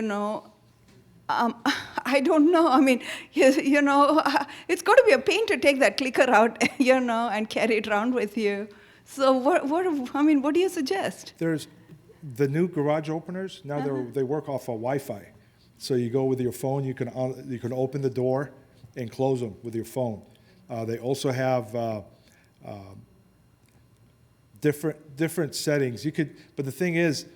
I don't know. I mean, it's going to be a pain to take that clicker out, and carry it around with you. So what do you suggest? There's the new garage openers. Now they work off of Wi-Fi. So you go with your phone. You can open the door and close them with your phone. They also have different settings. But the thing is,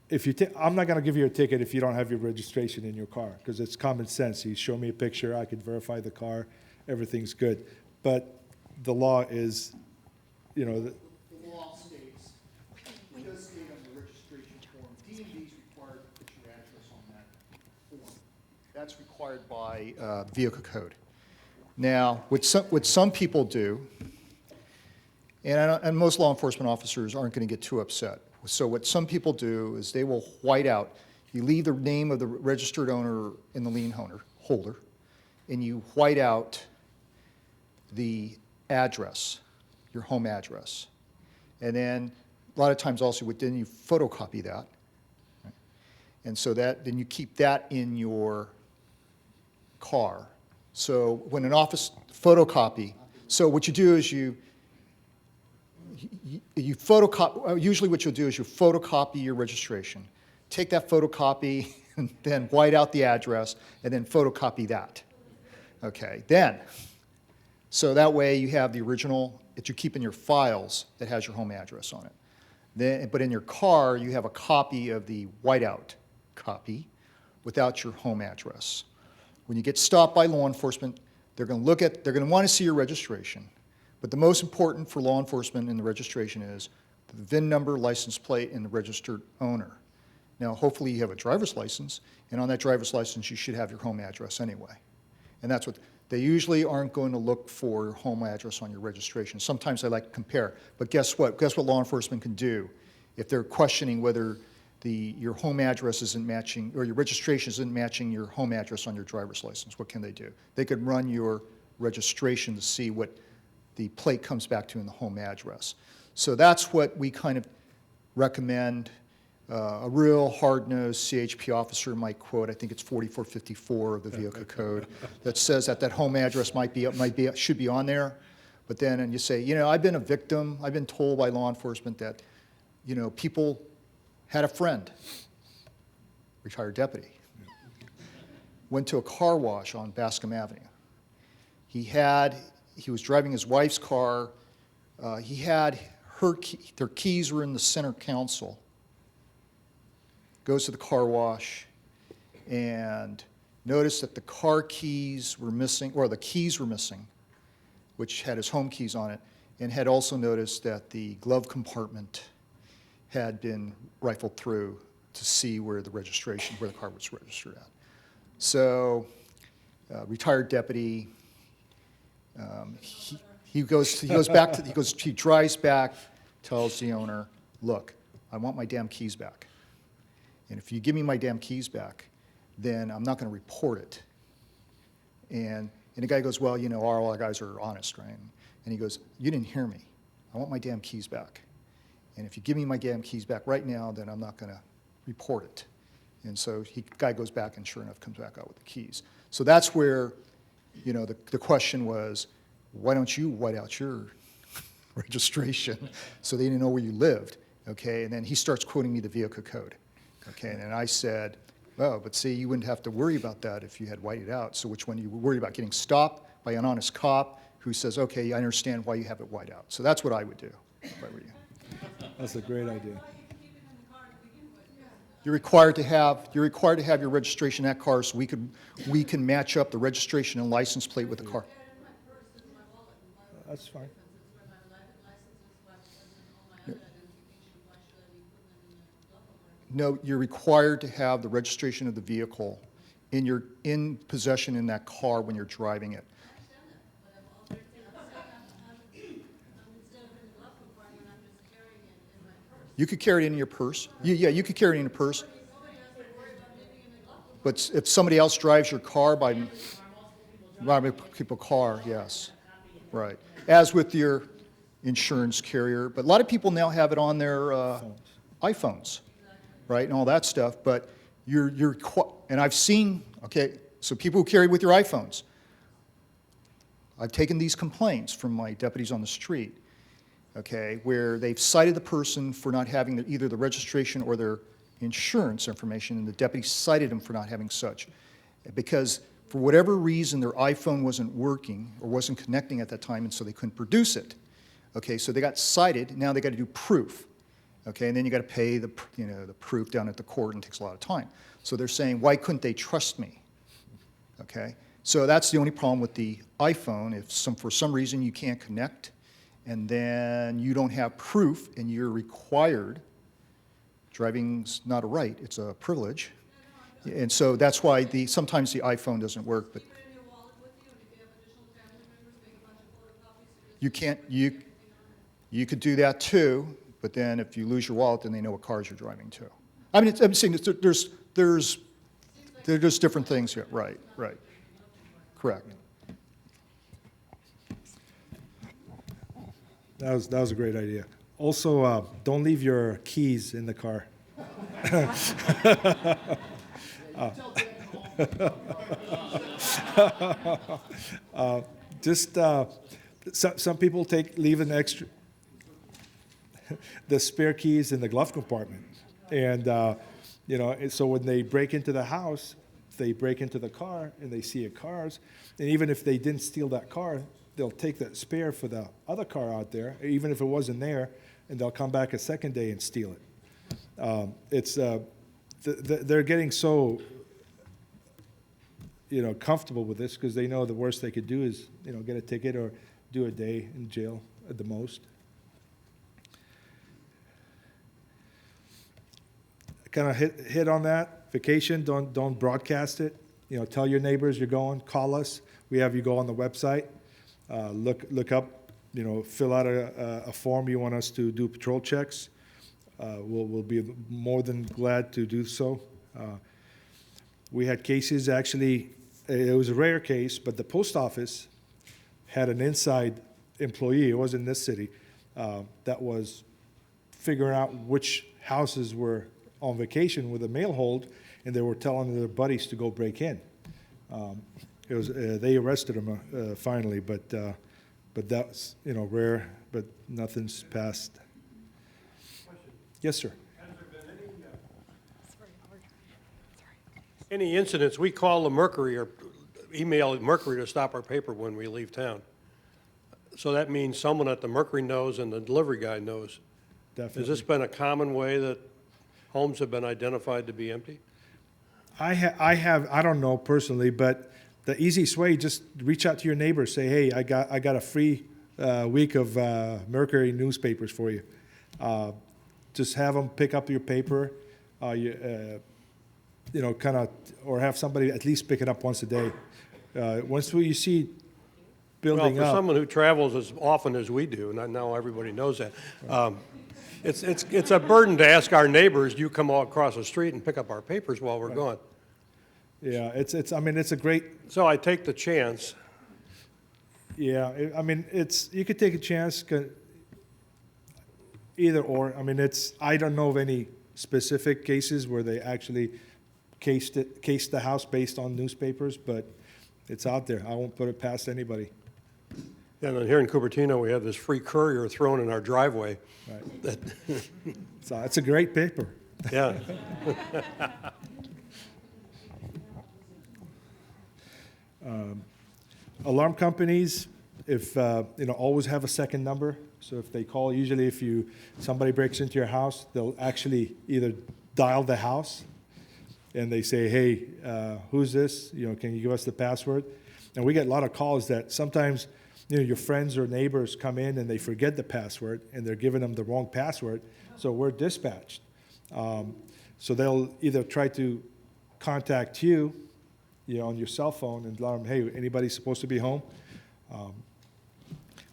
I'm not going to give you a ticket if you don't have your registration in your car, because it's common sense. You show me a picture, I can verify the car, everything's good. But the law is, The law states, it does state on the registration form, D&D is required to put your address on that form. That's required by vehicle code. Now, what some people do, and most law enforcement officers aren't going to get too upset. So what some people do is they will white out. You leave the name of the registered owner in the lien holder, and you white out the address, your home address. And then a lot of times also, then you photocopy that. Right? And so then you keep that in your car. So when an office photocopy, so what you do is you photocopy, usually what you'll do is you photocopy your registration, take that photocopy, and then white out the address, and then photocopy that. Okay, then So that way you have the original that you keep in your files that has your home address on it. Then, but in your car, you have a copy of the whiteout copy without your home address. When you get stopped by law enforcement, they're going to want to see your registration. But the most important for law enforcement in the registration is the VIN number, license plate, and the registered owner. Now, hopefully you have a driver's license, and on that driver's license, you should have your home address anyway. And that's what, they usually aren't going to look for your home address on your registration. Sometimes they like to compare, but guess what? Guess what law enforcement can do? If they're questioning whether your home address isn't matching, or your registration isn't matching your home address on your driver's license, what can they do? They could run your registration to see what the plate comes back to in the home address. So that's what we kind of recommend. A real hard-nosed CHP officer might quote, I think it's 4454 of the vehicle code, that says that home address should be on there. But then, and you say, you know, I've been a victim. I've been told by law enforcement that, you know, people had a friend, retired deputy, went to a car wash on Bascom Avenue. He was driving his wife's car. He had their keys were in the center console. Goes to the car wash and noticed that the car keys were missing, or the keys were missing, which had his home keys on it, and had also noticed that the glove compartment had been rifled through to see where the car was registered at. So, retired deputy, he drives back, tells the owner, look, I want my damn keys back. And if you give me my damn keys back, then I'm not going to report it. And the guy goes, well, you know, all our guys are honest, right? And he goes, you didn't hear me. I want my damn keys back. And if you give me my damn keys back right now, then I'm not going to report it. And so guy goes back and sure enough comes back out with the keys. So that's where, you know, the question was, why don't you white out your registration? So they didn't know where you lived, okay? And then he starts quoting me the vehicle code. Okay, and I said, well, but see, you wouldn't have to worry about that if you had whited out. So which one you were worried about? Getting stopped by an honest cop who says, okay, I understand why you have it white out. So that's what I would do if I were you. That's a great idea. You're required to have your registration in that car so we can match up the registration and license plate with the car. That's fine. No, you're required to have the registration of the vehicle in possession in that car when you're driving it. You could carry it in your purse. Yeah, you could carry it in your purse. But if somebody else drives your car by people's car, yes, right. As with your insurance carrier, but a lot of people now have it on their iPhones. Right, and all that stuff, but and I've seen, okay, so people who carry with your iPhones, I've taken these complaints from my deputies on the street, okay, where they've cited the person for not having either the registration or their insurance information, and the deputy cited them for not having such, because for whatever reason their iPhone wasn't working or wasn't connecting at that time, and so they couldn't produce it. Okay, so they got cited, now they got to do proof. Okay, and then you got to pay the proof down at the court, and it takes a lot of time. So they're saying, why couldn't they trust me? Okay, so that's the only problem with the iPhone. If for some reason you can't connect, and then you don't have proof, and you're required, driving's not a right, it's a privilege, and so that's why sometimes the iPhone doesn't work. But you can't. You could do that too. But then if you lose your wallet, then they know what cars you're driving too. I mean, I'm saying there's just different things here. Right. Correct. That was a great idea. Also, don't leave your keys in the car. Some people leave an extra. The spare keys in the glove compartment, and so when they break into the house, they break into the car and they see cars, and even if they didn't steal that car, they'll take the spare for the other car out there, even if it wasn't there, and they'll come back a second day and steal it. They're getting so, comfortable with this because they know the worst they could do is, get a ticket or do a day in jail at the most. Kind of hit on that. Vacation, don't broadcast it. Tell your neighbors you're going. Call us. We have you go on the website, look up, fill out a form you want us to do patrol checks. We'll be more than glad to do so. We had cases, actually, it was a rare case, but the post office had an inside employee, it wasn't in this city, that was figuring out which houses were on vacation with a mail hold, and they were telling their buddies to go break in. They arrested him finally, but that's rare, but nothing's passed. Yes, sir. Any incidents, we call the Mercury or email Mercury to stop our paper when we leave town. So that means someone at the Mercury knows and the delivery guy knows. Definitely. Has this been a common way that homes have been identified to be empty? I don't know personally, but the easiest way, just reach out to your neighbors. Say, hey, I got a free week of Mercury newspapers for you. Just have them pick up your paper, or have somebody at least pick it up once a day. Once you see building well, for up. someone who travels as often as we do, and now everybody knows that, it's a burden to ask our neighbors, do you come all across the street and pick up our papers while we're gone? Yeah, it's a great. So I take the chance. Yeah, you could take a chance. Either or. I don't know of any specific cases where they actually cased the house based on newspapers, but it's out there. I won't put it past anybody. And then here in Cupertino, we have this free courier thrown in our driveway. Right. So it's a great paper. Yeah. Alarm companies, if always have a second number. So if they call, usually if somebody breaks into your house, they'll actually either dial the house and they say, hey, who's this? Can you give us the password? And we get a lot of calls that sometimes your friends or neighbors come in and they forget the password and they're giving them the wrong password. So we're dispatched. So they'll either try to contact you, on your cell phone and let them, hey, anybody supposed to be home?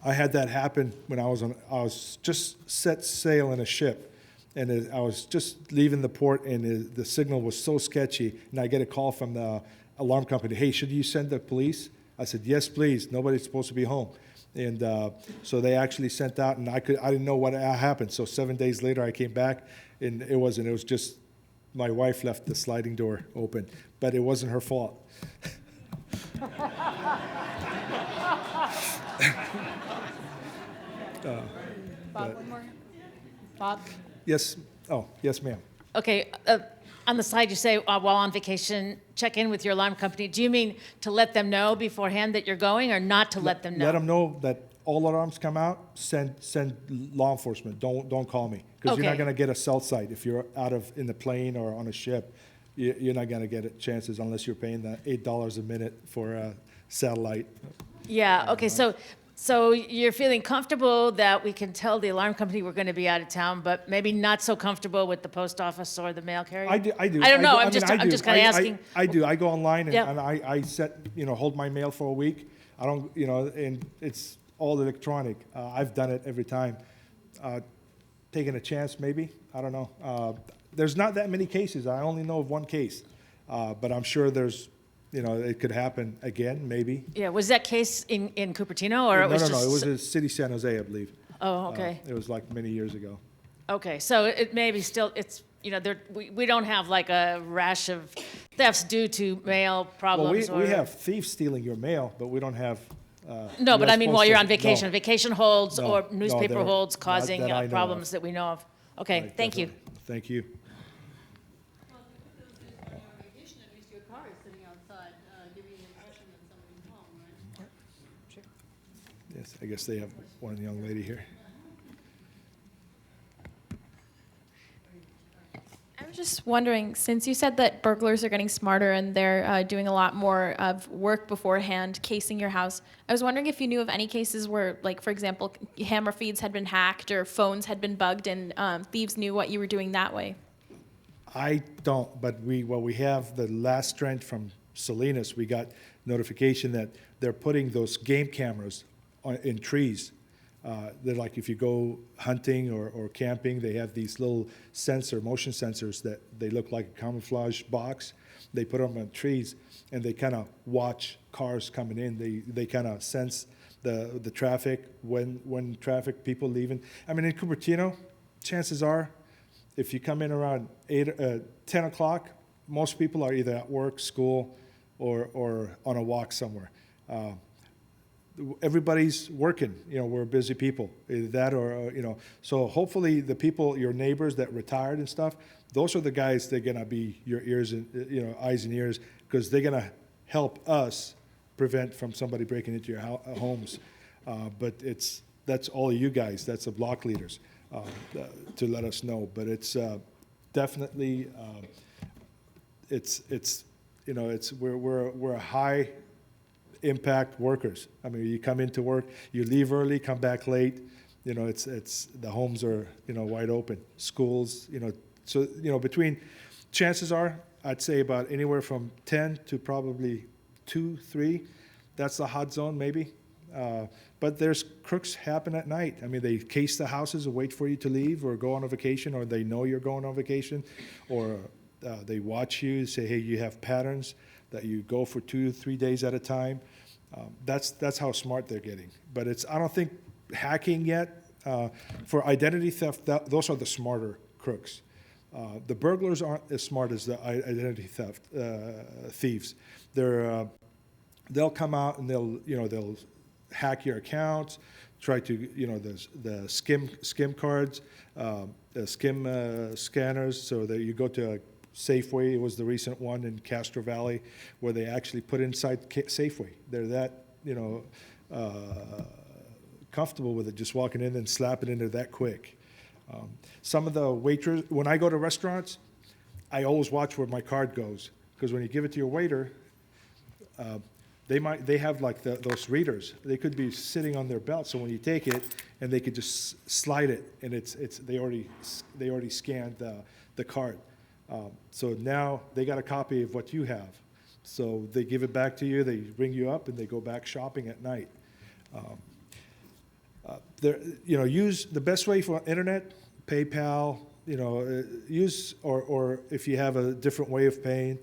I had that happen when I was just set sail in a ship, and I was just leaving the port, and the signal was so sketchy, and I get a call from the alarm company, hey, should you send the police? I said, yes, please, nobody's supposed to be home. And so they actually sent out, and I didn't know what happened, so 7 days later I came back, and it was just my wife left the sliding door open, but it wasn't her fault. Bob, one more. Bob? Yes. Oh, yes, ma'am. Okay. On the slide, you say while on vacation, check in with your alarm company. Do you mean to let them know beforehand that you're going, or not to let them know? Let them know that all alarms come out. Send law enforcement. Don't call me, because you're not going to get a cell site if you're in the plane or on a ship. You're not going to get chances unless you're paying the $8 a minute for a satellite. Yeah. Okay. So you're feeling comfortable that we can tell the alarm company we're going to be out of town, but maybe not so comfortable with the post office or the mail carrier? I do. I don't know. I'm just kind of asking. I do. I go online and, Yep. and I set, hold my mail for a week. I don't, and it's all electronic. I've done it every time. Taking a chance, maybe. I don't know. There's not that many cases. I only know of one case, but I'm sure there's. It could happen again, maybe. Yeah, was that case in Cupertino, or it was just? No, it was in City San Jose, I believe. Oh, okay. It was like many years ago. Okay, so it may be still, we don't have like a rash of thefts due to mail problems. Well, we have thieves stealing your mail, but we don't have. No, but I mean while you're on No. vacation, vacation holds No, or no, newspaper there- holds causing that I know problems of. that we know of. Okay, Right, thank you. definitely. Thank you. At least your car is sitting outside, giving the impression that somebody's home, right? Yes, I guess they have one young lady here. I was just wondering, since you said that burglars are getting smarter and they're doing a lot more of work beforehand, casing your house, I was wondering if you knew of any cases where, like, for example, camera feeds had been hacked or phones had been bugged and thieves knew what you were doing that way. I don't, but we have the last trend from Salinas. We got notification that they're putting those game cameras in trees. They're like, if you go hunting or camping, they have these little motion sensors that they look like a camouflage box. They put them on trees, and they kind of watch cars coming in. They kind of sense the traffic, when traffic, people leaving. I mean, in Cupertino, chances are, if you come in around 10 o'clock, most people are either at work, school, or on a walk somewhere. Everybody's working, we're busy people, either that or, so hopefully the people, your neighbors that retired and stuff, those are the guys that are gonna be your ears and, eyes and ears, because they're gonna help us prevent from somebody breaking into your homes. But that's all you guys, that's the block leaders, to let us know. But it's definitely, we're a high impact workers. I mean, you come into work, you leave early, come back late. It's the homes are wide open. Schools, so between, chances are, I'd say about anywhere from 10 to probably 2, 3. That's the hot zone, maybe. But there's crooks happen at night. I mean, they case the houses and wait for you to leave or go on a vacation, or they know you're going on vacation, or they watch you, say, hey, you have patterns that you go for 2, 3 days at a time. That's how smart they're getting. But I don't think hacking yet. For identity theft, those are the smarter crooks. The burglars aren't as smart as the identity theft thieves. They'll come out and they'll hack your accounts, try to the skim cards, skim scanners, so that you go to a Safeway. It was the recent one in Castro Valley where they actually put inside Safeway. They're that comfortable with it, just walking in and slapping in there that quick. Some of the waiters, when I go to restaurants, I always watch where my card goes, because when you give it to your waiter, they have like those readers. They could be sitting on their belt, so when you take it, and they could just slide it, and they already scanned the card. So now they got a copy of what you have. So they give it back to you, they ring you up, and they go back shopping at night. Use the best way for internet, PayPal, use, or if you have a different way of paying,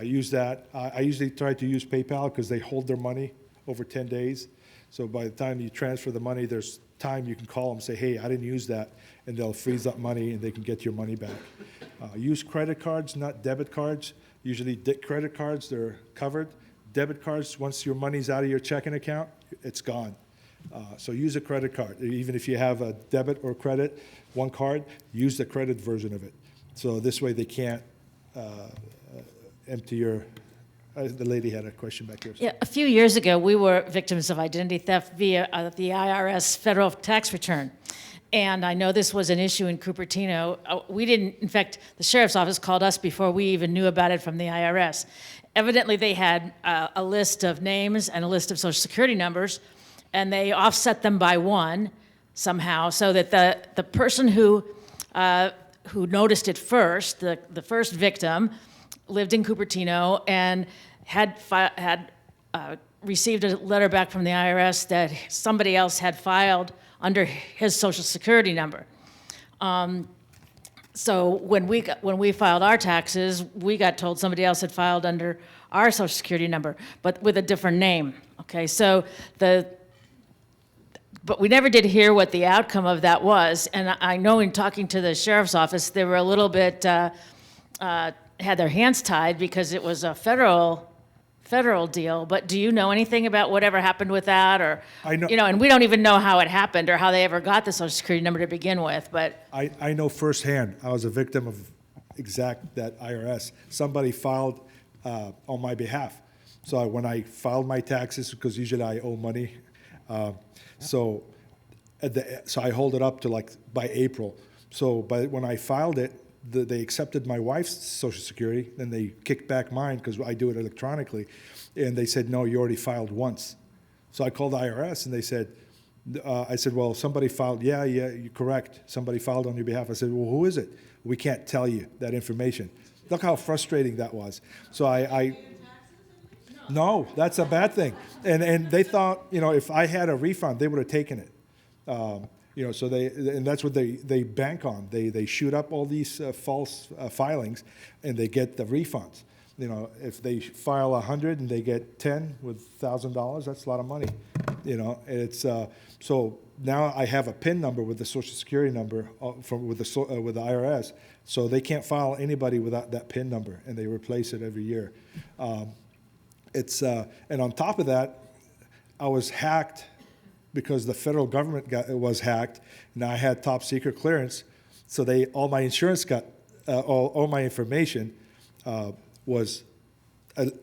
use that. I usually try to use PayPal because they hold their money over 10 days. So by the time you transfer the money, there's time you can call them, say, hey, I didn't use that, and they'll freeze up money and they can get your money back. Use credit cards, not debit cards. Usually credit cards, they're covered. Debit cards, once your money's out of your checking account, it's gone. So use a credit card. Even if you have a debit or credit, one card, use the credit version of it. So this way they can't empty your... the lady had a question back here. Yeah, a few years ago, we were victims of identity theft via the IRS federal tax return. And I know this was an issue in Cupertino. We didn't, in fact, the sheriff's office called us before we even knew about it from the IRS. Evidently, they had a list of names and a list of social security numbers, and they offset them by one somehow, so that the person who noticed it first, the first victim, lived in Cupertino and had received a letter back from the IRS that somebody else had filed under his social security number. So when we filed our taxes, we got told somebody else had filed under our social security number, but with a different name. Okay, so but we never did hear what the outcome of that was. And I know in talking to the sheriff's office, they were a little bit had their hands tied because it was a federal deal. But do you know anything about whatever happened with that, or I know, and we don't even know how it happened or how they ever got the social security number to begin with. But I know firsthand. I was a victim of that IRS. Somebody filed on my behalf. So when I filed my taxes, because usually I owe money, So so I hold it up to like by April. So when I filed it, they accepted my wife's Social Security, then they kicked back mine because I do it electronically, and they said, no, you already filed once. So I called the IRS, and they said, I said, well, somebody filed. Yeah, you're correct. Somebody filed on your behalf. I said, well, who is it? We can't tell you that information. Look how frustrating that was. So no, that's a bad thing. And they thought, if I had a refund, they would have taken it. So and that's what they bank on. They shoot up all these false filings, and they get the refunds. If they file 100 and they get 10 with $1,000, that's a lot of money. It's so now I have a PIN number with the Social Security number with the IRS, so they can't file anybody without that PIN number, and they replace it every year. And on top of that, I was hacked because the federal government was hacked, and I had top secret clearance, so all my insurance got all my information was.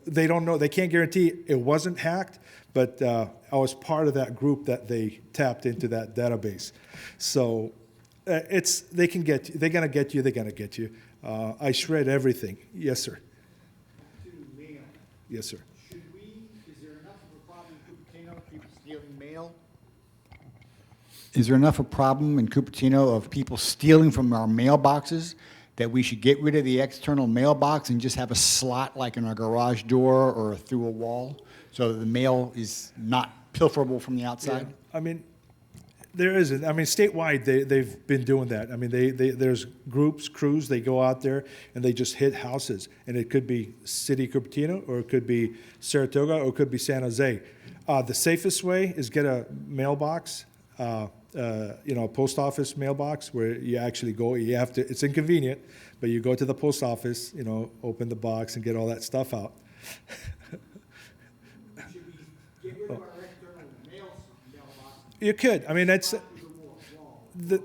They don't know. They can't guarantee it wasn't hacked, but I was part of that group that they tapped into that database. So they can get you. They're gonna get you. They're gonna get you. I shred everything. Yes, sir. To mail. Yes, sir. Is there enough of a problem in Cupertino of people stealing mail? Is there enough of a problem in Cupertino of people stealing from our mailboxes that we should get rid of the external mailbox and just have a slot like in our garage door or through a wall so that the mail is not pilferable from the outside? Yeah. I mean, there isn't. I mean, statewide, they've been doing that. I mean, there's groups, crews, they go out there and they just hit houses. And it could be City Cupertino, or it could be Saratoga, or it could be San Jose. The safest way is get a mailbox, a post office mailbox where you actually go. It's inconvenient, but you go to the post office, open the box and get all that stuff out. Should we get rid of our external mailbox? You could. I mean, that's the.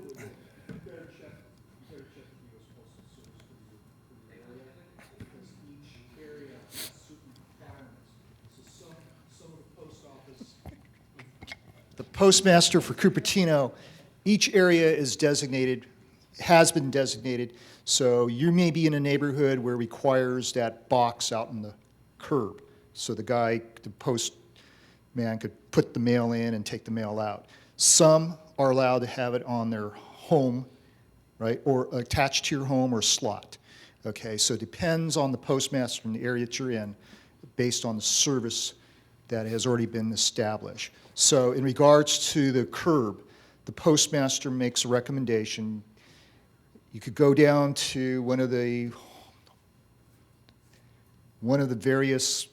The postmaster for Cupertino, each area is designated, has been designated, so you may be in a neighborhood where it requires that box out in the curb. So the postman could put the mail in and take the mail out. Some are allowed to have it on their home, right, or attached to your home or slot. Okay, so it depends on the postmaster in the area that you're in, based on the service that has already been established. So in regards to the curb, the postmaster makes a recommendation. You could go down to one of the various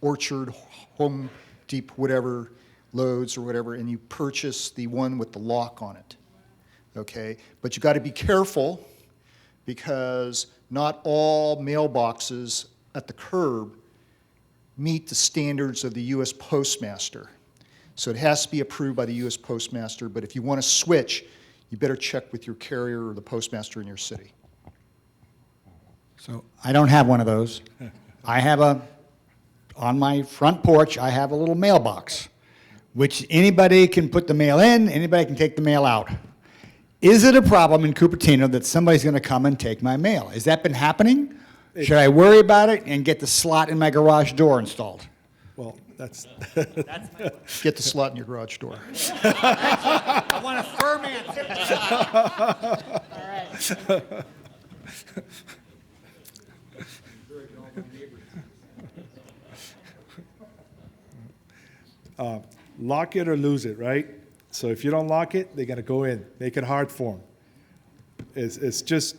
Orchard, Home Depot, whatever, Lowe's or whatever, and you purchase the one with the lock on it. Okay, but you got to be careful because not all mailboxes at the curb meet the standards of the U.S. Postmaster. So it has to be approved by the U.S. Postmaster, but if you want to switch, you better check with your carrier or the postmaster in your city. So I don't have one of those. I have on my front porch, I have a little mailbox, which anybody can put the mail in, anybody can take the mail out. Is it a problem in Cupertino that somebody's going to come and take my mail? Has that been happening? Should I worry about it and get the slot in my garage door installed? Well, that's get the slot in your garage door. I want a firm answer. All right. Lock it or lose it, right? So if you don't lock it, they're gonna go in. Make it hard for them. It's just,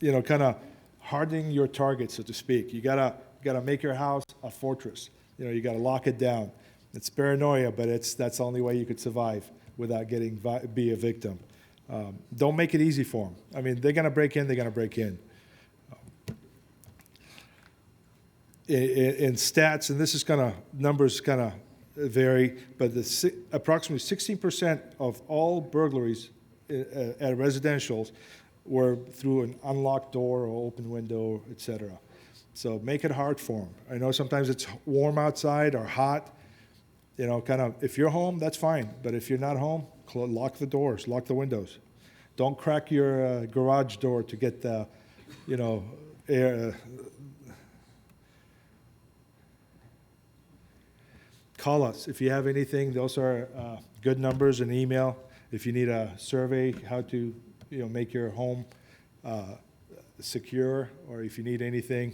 kind of hardening your target, so to speak. You gotta make your house a fortress. You gotta lock it down. It's paranoia, but that's the only way you could survive without be a victim. Don't make it easy for them. I mean, they're gonna break in. They're gonna break in. In stats, and this is numbers vary, but approximately 16% of all burglaries at residentials were through an unlocked door or open window, etc. So make it hard for them. I know sometimes it's warm outside or hot. You know, kind of, if you're home, that's fine. But if you're not home, lock the doors, lock the windows. Don't crack your garage door to get the, you know, air. Call us if you have anything. Those are good numbers, and email. If you need a survey, how to, you know, make your home secure, or if you need anything,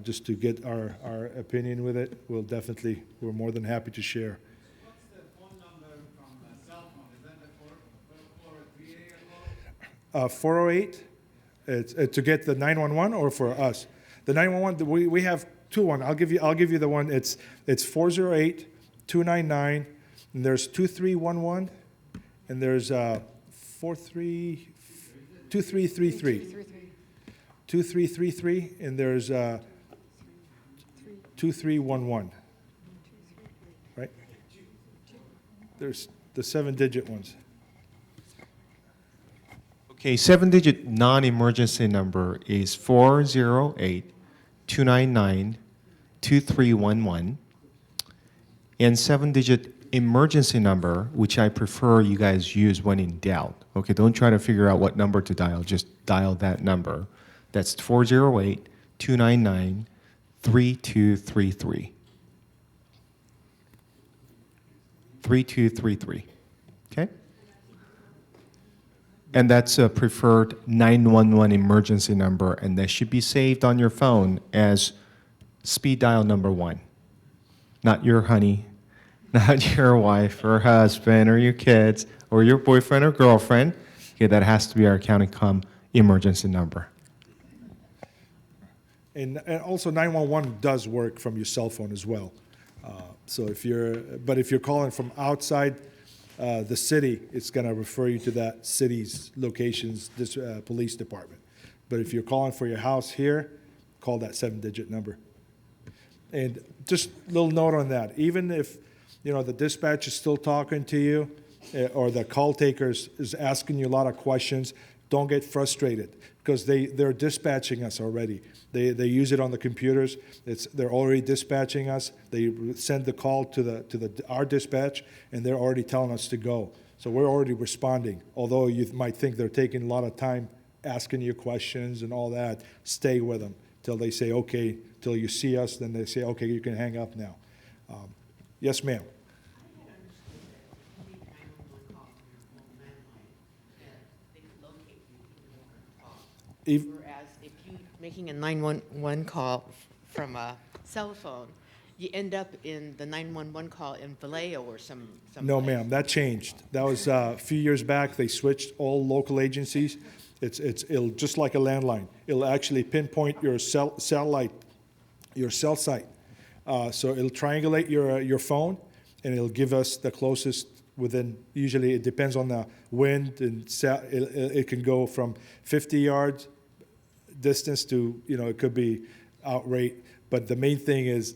just to get our opinion with it, we're more than happy to share. What's the phone number from a cell phone? Is that the 408? It's to get the 911 or for us? The 911, we have two. I'll give you the one. It's 408-299, and there's 2311, and there's 2333. 2333, and there's 2311. Right? There's the 7-digit ones. Okay, 7-digit non-emergency number is 408-299-2311. And 7-digit emergency number, which I prefer you guys use when in doubt. Okay, don't try to figure out what number to dial, just dial that number. That's 408-299-3233. 3233. Okay? And that's a preferred 911 emergency number, and that should be saved on your phone as speed dial number 1. Not your honey, not your wife or husband or your kids or your boyfriend or girlfriend. Okay, that has to be our county com emergency number. And also 911 does work from your cell phone as well. So if you're calling from outside the city, it's going to refer you to that city's location's police department. But if you're calling for your house here, call that 7-digit number. And just a little note on that. Even if, you know, the dispatch is still talking to you, or the call taker is asking you a lot of questions, don't get frustrated, because they're dispatching us already. They use it on the computers. They're already dispatching us. They send the call to our dispatch, and they're already telling us to go. So we're already responding. Although you might think they're taking a lot of time asking you questions and all that, stay with them till they say okay. Till you see us, then they say okay, you can hang up now. Yes, ma'am. Whereas if you're making a 911 call from a cell phone, you end up in the 911 call in Vallejo or some. No, ma'am, that changed. That was a few years back. They switched all local agencies. It'll just like a landline. It'll actually pinpoint your cell site. So it'll triangulate your phone, and it'll give us the closest within. Usually, it depends on the wind, and it can go from 50 yards distance to, you know, it could be outright. But the main thing is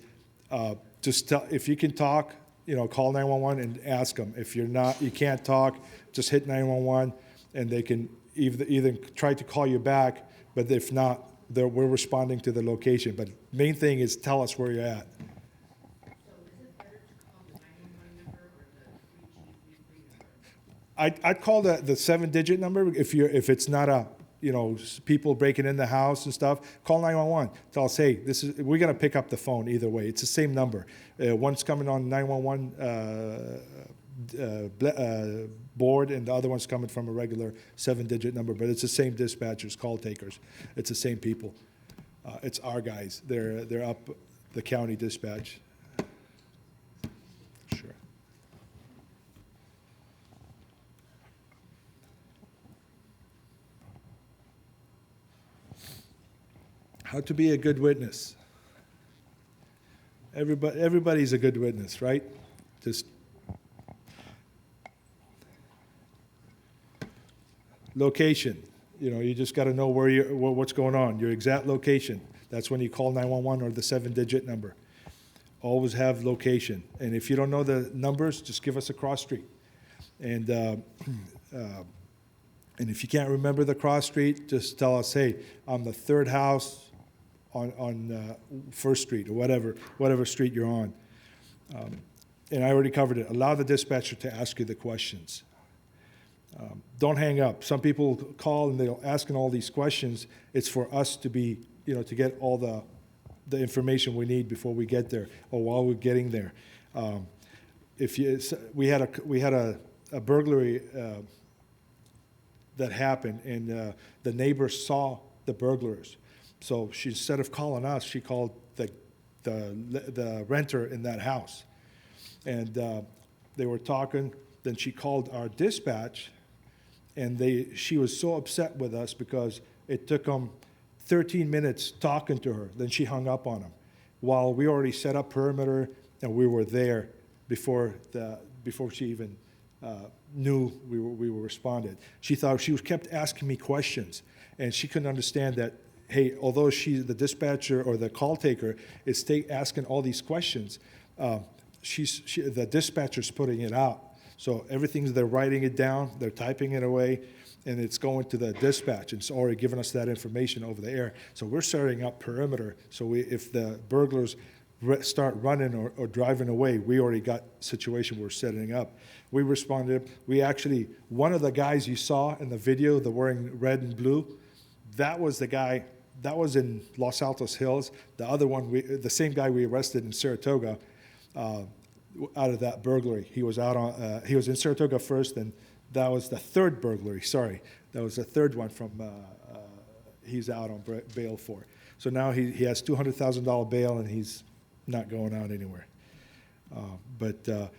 just if you can talk, you know, call 911 and ask them. If you can't talk, just hit 911, and they can either try to call you back. But if not, we're responding to the location. But main thing is tell us where you're at. So is it better to call the 911 number or the 3233 number? I'd call the 7-digit number if it's not a, you know, people breaking in the house and stuff. Call 911. Tell us, hey, we're gonna pick up the phone either way. It's the same number. One's coming on 911 board, and the other one's coming from a regular 7-digit number. But it's the same dispatchers, call takers. It's the same people. It's our guys. They're up the county dispatch. Sure. How to be a good witness. Everybody's a good witness, right? Just location. You know, you just got to know what's going on, your exact location. That's when you call 911 or the 7-digit number. Always have location. And if you don't know the numbers, just give us a cross street. And if you can't remember the cross street, just tell us, hey, I'm the third house on First Street, or whatever street you're on. and I already covered it, allow the dispatcher to ask you the questions. Don't hang up. Some people call and they're asking all these questions. It's for us to be, to get all the information we need before we get there or while we're getting there. We had a burglary that happened, and the neighbor saw the burglars. So instead of calling us, she called the renter in that house. And they were talking. Then she called our dispatch, and she was so upset with us because it took them 13 minutes talking to her. Then she hung up on them, while we already set up perimeter and we were there before she even knew we were responded. She kept asking me questions, and she couldn't understand that. Hey, although the dispatcher or the call taker is asking all these questions, the dispatcher's putting it out. So they're writing it down, they're typing it away, and it's going to the dispatch. And it's already giving us that information over the air. So we're setting up perimeter. So if the burglars start running or driving away, we already got situation we're setting up. We responded. One of the guys you saw in the video, the wearing red and blue, that was the guy. That was in Los Altos Hills. The other one, the same guy we arrested in Saratoga, out of that burglary. He was he was in Saratoga first, and that was the third burglary. Sorry, that was the third one from. He's out on bail for. So now he has $200,000 bail, and he's not going out anywhere. But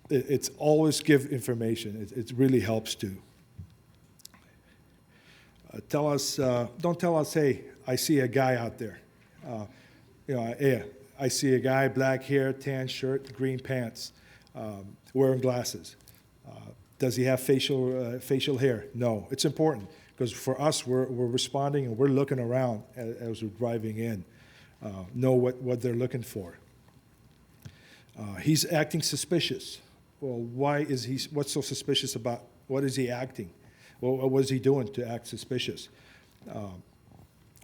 it's always give information. It really helps too. Don't tell us, hey, I see a guy out there. I see a guy, black hair, tan shirt, green pants, wearing glasses. Does he have facial hair? No. It's important because for us, we're responding and we're looking around as we're driving in. Know what they're looking for. He's acting suspicious. Well, what's so suspicious about, what is he acting? Well, what was he doing to act suspicious?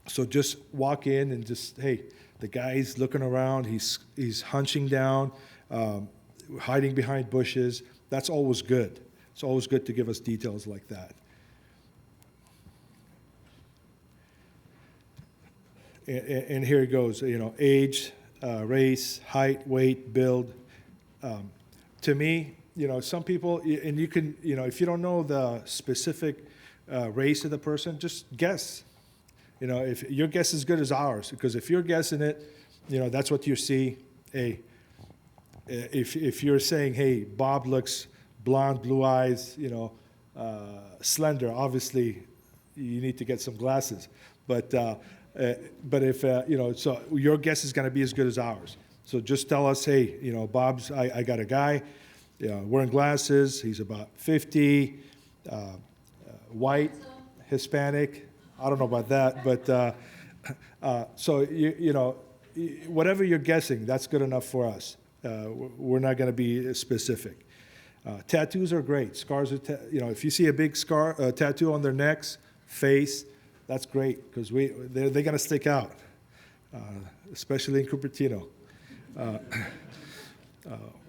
So just walk in and hey, the guy's looking around, he's hunching down, hiding behind bushes. That's always good. It's always good to give us details like that. And here it goes, age, race, height, weight, build. To me, some people, and you can, if you don't know the specific race of the person, just guess. If your guess is good as ours, because if you're guessing it, that's what you see. Hey, if you're saying, hey, Bob looks blonde, blue eyes, slender, obviously you need to get some glasses. But if, so your guess is going to be as good as ours. So just tell us, hey, Bob's, I got a guy wearing glasses. He's about 50, white, Hispanic. I don't know about that, but so, whatever you're guessing, that's good enough for us. We're not going to be specific. Tattoos are great. Scars are, if you see a big tattoo on their necks, face, that's great because they're going to stick out, especially in Cupertino.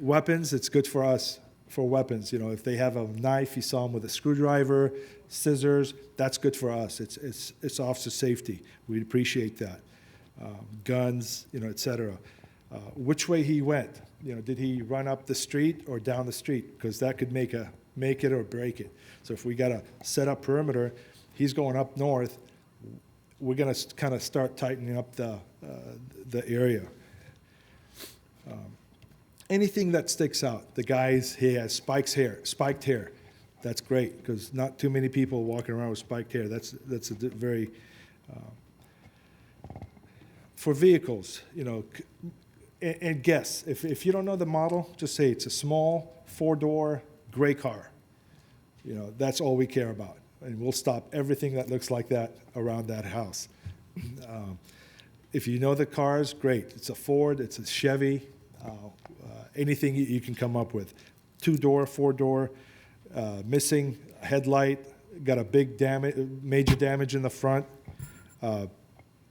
Weapons, it's good for us for weapons. If they have a knife, you saw them with a screwdriver, scissors, that's good for us. It's officer safety. We appreciate that. Guns, et cetera. Which way he went? Did he run up the street or down the street? Because that could make it or break it. So if we got to set up perimeter, he's going up north. We're going to kind of start tightening up the area. Anything that sticks out. The guys, he has spiked hair. That's great because not too many people walking around with spiked hair. That's a very for vehicles, and guess. If you don't know the model, just say it's a small 4-door gray car. That's all we care about, and we'll stop everything that looks like that around that house. If you know the cars, great. It's a Ford, it's a Chevy, anything you can come up with. 2-door, 4-door, missing headlight, got a big major damage in the front,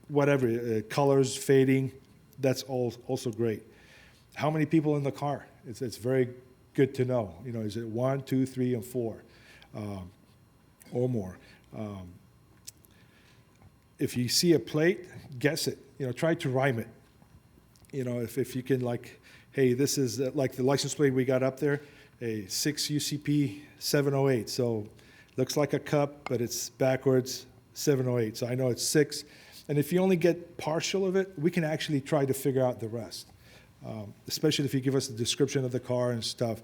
whatever, colors fading, that's also great. How many people in the car? It's very good to know. You know, is it 1, 2, 3, and 4, or more? If you see a plate, guess it. You know, try to rhyme it. You know, if you can, like, hey, this is like the license plate we got up there, a 6 UCP 708. So looks like a cup, but it's backwards 708. So I know it's 6. And if you only get partial of it, we can actually try to figure out the rest. Especially if you give us the description of the car and stuff.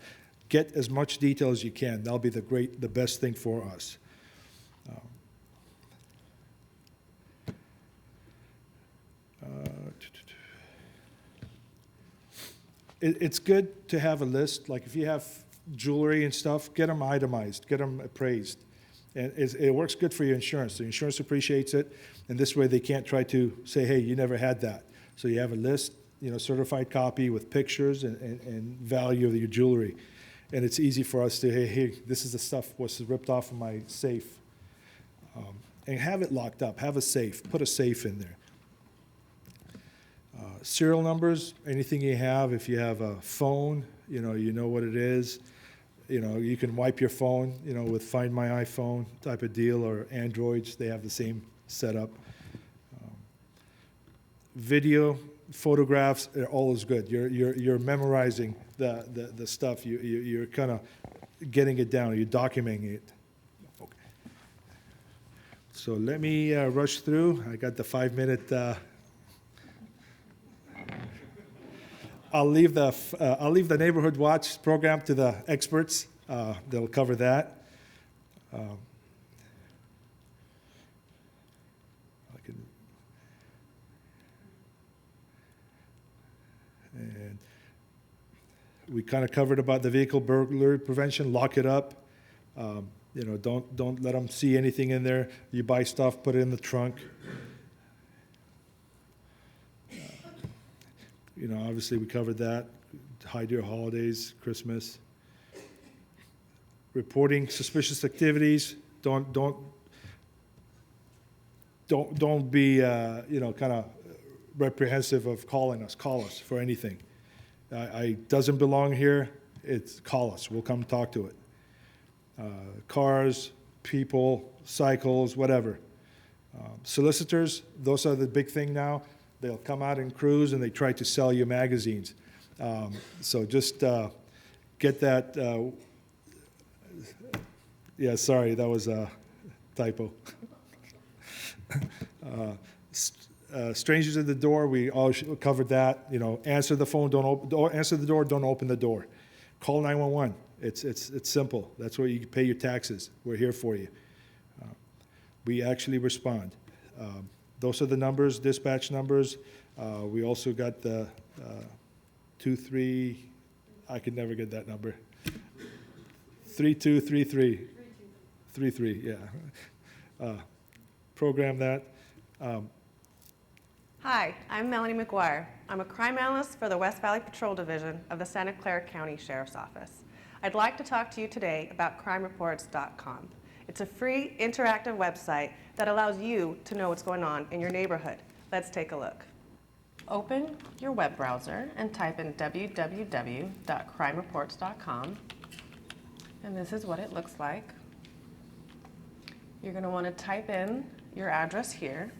Get as much detail as you can. That'll be the best thing for us. It's good to have a list. Like if you have jewelry and stuff, get them itemized, get them appraised. And it works good for your insurance. The insurance appreciates it, and this way they can't try to say, hey, you never had that. So you have a list, you know, certified copy with pictures and value of your jewelry. And it's easy for us to, hey, this is the stuff was ripped off of my safe. And have it locked up, have a safe, put a safe in there. Serial numbers, anything you have, if you have a phone, you know what it is. You know, you can wipe your phone, you know, with Find My iPhone type of deal, or Androids, they have the same setup. Video, photographs are always good. You're memorizing the stuff. You're kind of getting it down. You're documenting it. Okay. So let me rush through. I got the 5-minute. I'll leave the neighborhood watch program to the experts. They'll cover that. And we kind of covered about the vehicle burglary prevention. Lock it up. You know, don't let them see anything in there. You buy stuff, put it in the trunk. You know, obviously we covered that. Hide your holidays, Christmas. Reporting suspicious activities. Don't be you know, kind of reprehensive of calling us. Call us for anything. I doesn't belong here. Call us. We'll come talk to it. Cars, people, cycles, whatever. Solicitors, those are the big thing now. They'll come out in crews and they try to sell you magazines. So just get that. Yeah, sorry, that was a typo. Strangers at the door, we all covered that. You know, answer the phone, answer the door, don't open the door. Call 911. It's simple. That's where you pay your taxes. We're here for you. We actually respond. Those are the numbers, dispatch numbers. We also got the 23, I could never get that number. 3233. 33, yeah. Program that. Hi, I'm Melanie McGuire. I'm a crime analyst for the West Valley Patrol Division of the Santa Clara County Sheriff's Office. I'd like to talk to you today about crimereports.com. It's a free, interactive website that allows you to know what's going on in your neighborhood. Let's take a look. Open your web browser and type in www.crimereports.com. And this is what it looks like. You're going to want to type in your address here.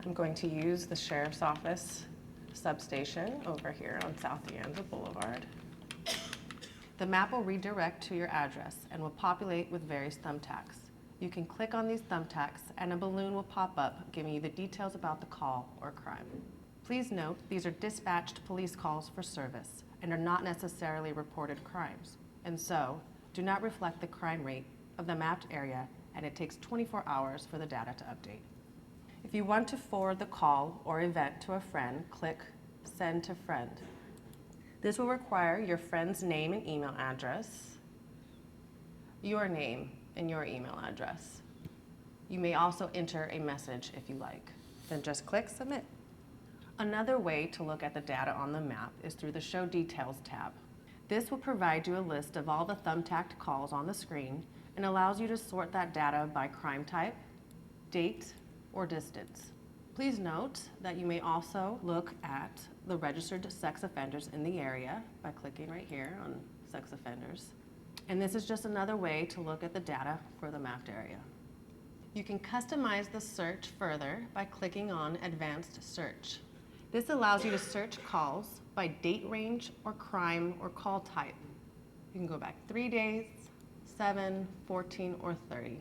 I'm going to use the Sheriff's Office substation over here on South De Anza Boulevard. The map will redirect to your address and will populate with various thumbtacks. You can click on these thumbtacks and a balloon will pop up giving you the details about the call or crime. Please note these are dispatched police calls for service and are not necessarily reported crimes, and so do not reflect the crime rate of the mapped area, and it takes 24 hours for the data to update. If you want to forward the call or event to a friend, click Send to Friend. This will require your friend's name and email address, your name and your email address. You may also enter a message if you like. Then just click Submit. Another way to look at the data on the map is through the Show Details tab. This will provide you a list of all the thumbtacked calls on the screen and allows you to sort that data by crime type, date, or distance. Please note that you may also look at the registered sex offenders in the area by clicking right here on sex offenders. And this is just another way to look at the data for the mapped area. You can customize the search further by clicking on Advanced Search. This allows you to search calls by date range or crime or call type. You can go back 3 days, 7, 14, or 30.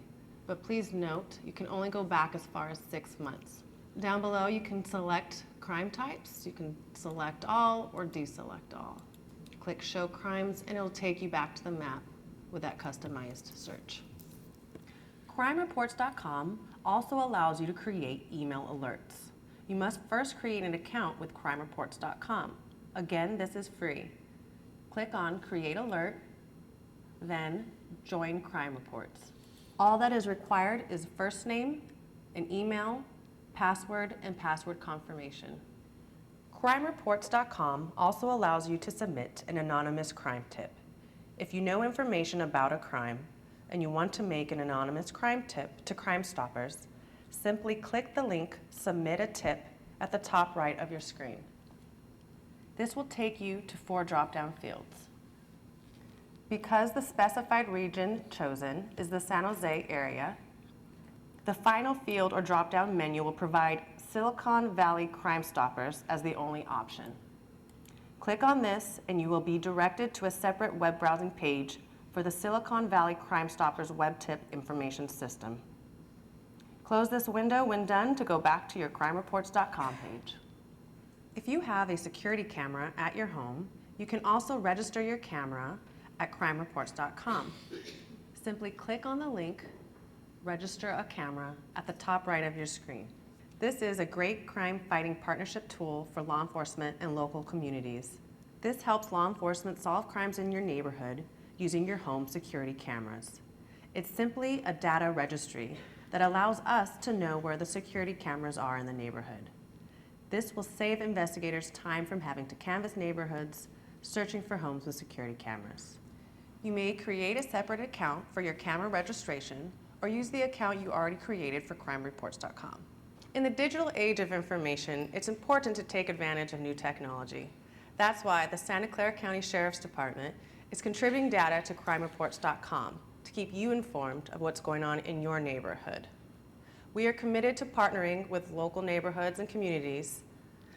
But please note, you can only go back as far as 6 months. Down below, you can select crime types. You can select all or deselect all. Click Show Crimes, and it'll take you back to the map with that customized search. CrimeReports.com also allows you to create email alerts. You must first create an account with CrimeReports.com. Again, this is free. Click on Create Alert, then Join Crime Reports. All that is required is first name, an email, password, and password confirmation. CrimeReports.com also allows you to submit an anonymous crime tip. If you know information about a crime and you want to make an anonymous crime tip to Crime Stoppers, simply click the link Submit a Tip at the top right of your screen. This will take you to 4 drop-down fields. Because the specified region chosen is the San Jose area, the final field or drop-down menu will provide Silicon Valley Crime Stoppers as the only option. Click on this and you will be directed to a separate web browsing page for the Silicon Valley Crime Stoppers web tip information system. Close this window when done to go back to your CrimeReports.com page. If you have a security camera at your home, you can also register your camera at CrimeReports.com. Simply click on the link, Register a Camera, at the top right of your screen. This is a great crime fighting partnership tool for law enforcement and local communities. This helps law enforcement solve crimes in your neighborhood using your home security cameras. It's simply a data registry that allows us to know where the security cameras are in the neighborhood. This will save investigators time from having to canvass neighborhoods, searching for homes with security cameras. You may create a separate account for your camera registration or use the account you already created for CrimeReports.com. In the digital age of information, it's important to take advantage of new technology. That's why the Santa Clara County Sheriff's Department is contributing data to CrimeReports.com to keep you informed of what's going on in your neighborhood. We are committed to partnering with local neighborhoods and communities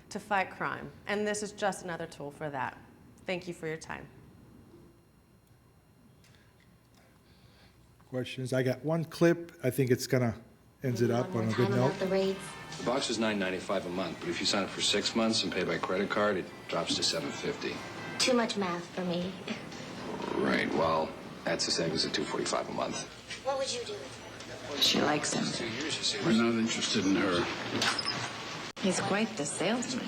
to fight crime, and this is just another tool for that. Thank you for your time. Questions? I got one clip. I think it's gonna ends it up on a good note. The box is $9.95 a month, but if you sign up for 6 months and pay by credit card, it drops to $7.50. Too much math for me. Right, well, that's the same as at $2.45 a month. What would you do? She likes him. We're not interested in her. He's quite the salesman.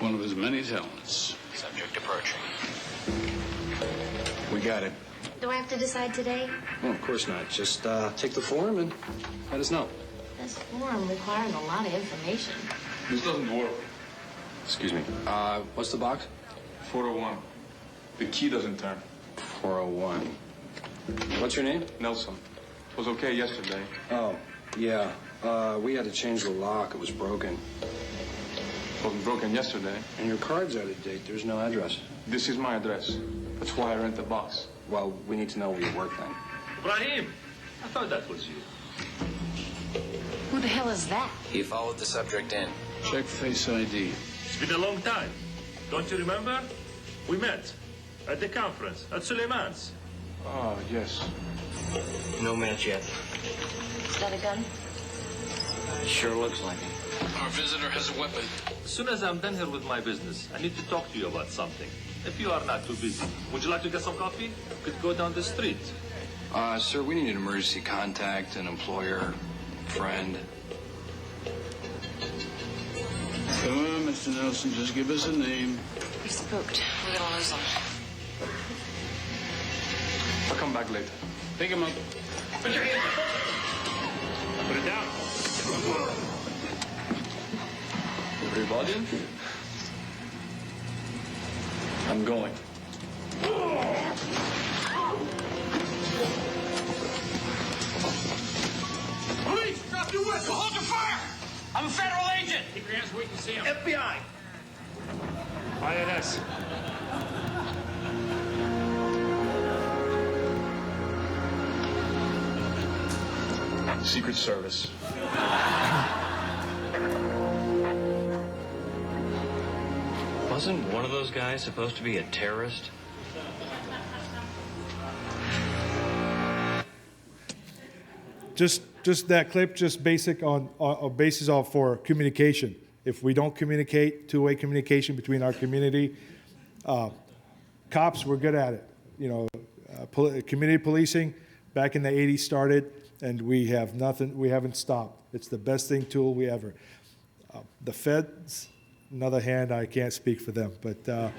One of his many talents. Subject approaching. We got it. Do I have to decide today? Well, of course not. Just take the form and let us know. This form requiring a lot of information. This doesn't work. Excuse me. What's the box? 401. The key doesn't turn. 401. What's your name? Nelson. It was okay yesterday. Oh, yeah. We had to change the lock. It was broken. It wasn't broken yesterday. And your card's out of date. There's no address. This is my address. That's why I rent the box. Well, we need to know where you work then. Ibrahim, I thought that was you. Who the hell is that? He followed the subject in. Check Face ID. It's been a long time. Don't you remember? We met at the conference at Suleiman's. Ah, yes. No match yet. Is that a gun? Sure looks like it. Our visitor has a weapon. As soon as I'm done here with my business, I need to talk to you about something. If you are not too busy, would you like to get some coffee? We could go down the street. Sir, we need an emergency contact, an employer, friend. Come on, Mr. Nelson, just give us a name. He's spooked. We're gonna lose him. I'll come back later. Pick him up. Put your hands up. Put it down. Everybody? I'm going. Police, drop your whistle. Hold your fire. I'm a federal agent. Secret Service. Wasn't one of those guys supposed to be a terrorist? Just that clip, just basic on basis of for communication. If we don't communicate, two-way communication between our community, cops, we're good at it. You know, community policing back in the 80s started, and we haven't stopped. It's the best tool we ever. The feds, another hand, I can't speak for them, but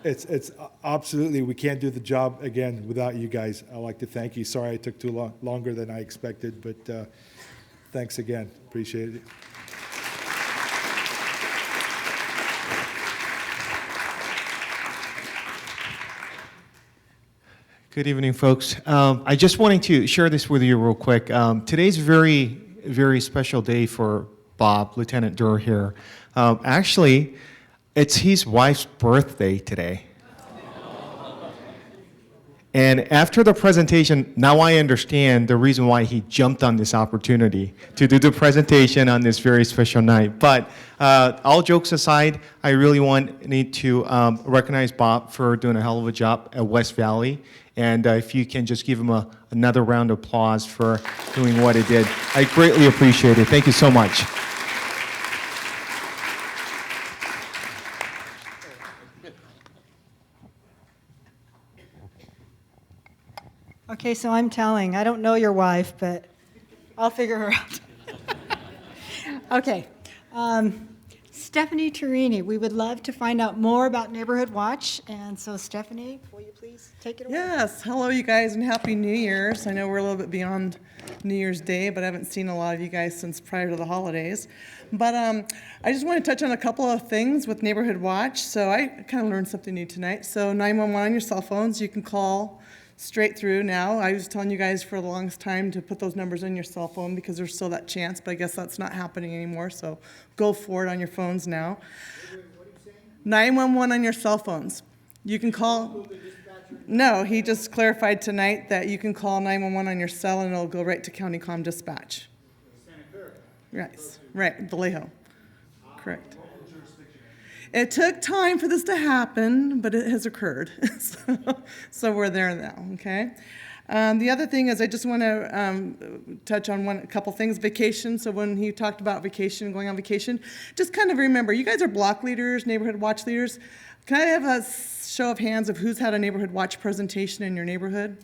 it's absolutely, we can't do the job again without you guys. I'd like to thank you. Sorry I took too longer than I expected, but thanks again. Appreciate it. Good evening, folks. I just wanted to share this with you real quick. Today's a very, very special day for Bob, Lieutenant Durr here. Actually, it's his wife's birthday today. And after the presentation, now I understand the reason why he jumped on this opportunity to do the presentation on this very special night. But all jokes aside, I really need to recognize Bob for doing a hell of a job at West Valley. And if you can just give him another round of applause for doing what he did. I greatly appreciate it. Thank you so much. Okay, so I'm telling. I don't know your wife, but I'll figure her out. Okay. Stephanie Turini, we would love to find out more about Neighborhood Watch. And so, Stephanie, will you please take it away? Yes. Hello, you guys, and Happy New Year's. I know we're a little bit beyond New Year's Day, but I haven't seen a lot of you guys since prior to the holidays. But I just want to touch on a couple of things with Neighborhood Watch. So I kind of learned something new tonight. So 911 on your cell phones, you can call straight through now. I was telling you guys for the longest time to put those numbers in your cell phone because there's still that chance, but I guess that's not happening anymore, so go for it on your phones now. 911 on your cell phones. You can call. No, he just clarified tonight that you can call 911 on your cell and it'll go right to County Comm Dispatch. Right, Vallejo. Correct. It took time for this to happen, but it has occurred. So we're there now, okay? The other thing is I just want to touch on a couple things. Vacation. So when he talked about vacation, going on vacation, just kind of remember, you guys are block leaders, neighborhood watch leaders. Can I have a show of hands of who's had a neighborhood watch presentation in your neighborhood?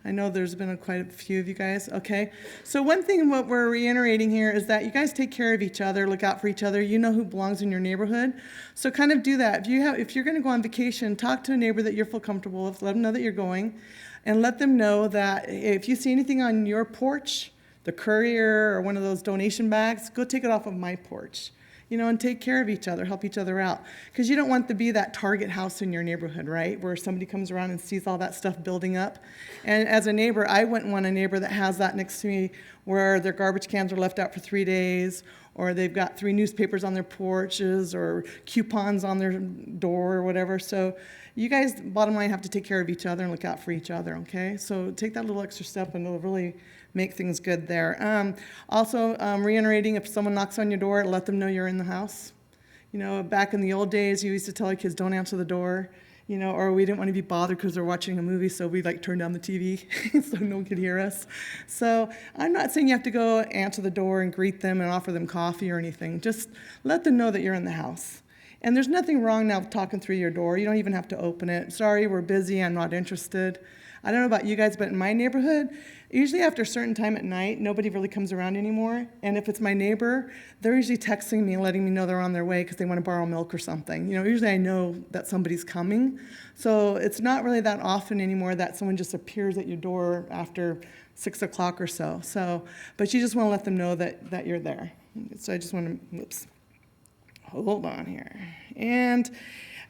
I know there's been quite a few of you guys, okay? So one thing what we're reiterating here is that you guys take care of each other, look out for each other. You know who belongs in your neighborhood. So kind of do that. If you're going to go on vacation, talk to a neighbor that you feel comfortable with, let them know that you're going, and let them know that if you see anything on your porch, the courier or one of those donation bags, go take it off of my porch. You know, and take care of each other, help each other out. Because you don't want to be that target house in your neighborhood, right? Where somebody comes around and sees all that stuff building up. And as a neighbor, I wouldn't want a neighbor that has that next to me where their garbage cans are left out for 3 days, or they've got 3 newspapers on their porches, or coupons on their door, or whatever. So you guys, bottom line, have to take care of each other and look out for each other, okay? So take that little extra step and it'll really make things good there. Also, reiterating, if someone knocks on your door, let them know you're in the house. You know, back in the old days, you used to tell your kids, don't answer the door, you know, or we didn't want to be bothered because they're watching a movie, so we turned down the TV so no one could hear us. So I'm not saying you have to go answer the door and greet them and offer them coffee or anything. Just let them know that you're in the house. And there's nothing wrong now with talking through your door. You don't even have to open it. Sorry, we're busy, I'm not interested. I don't know about you guys, but in my neighborhood, usually after a certain time at night, nobody really comes around anymore. And if it's my neighbor, they're usually texting me and letting me know they're on their way because they want to borrow milk or something. You know, usually I know that somebody's coming. So it's not really that often anymore that someone just appears at your door after 6 o'clock or so. But you just want to let them know that you're there. So I just want to, hold on here. And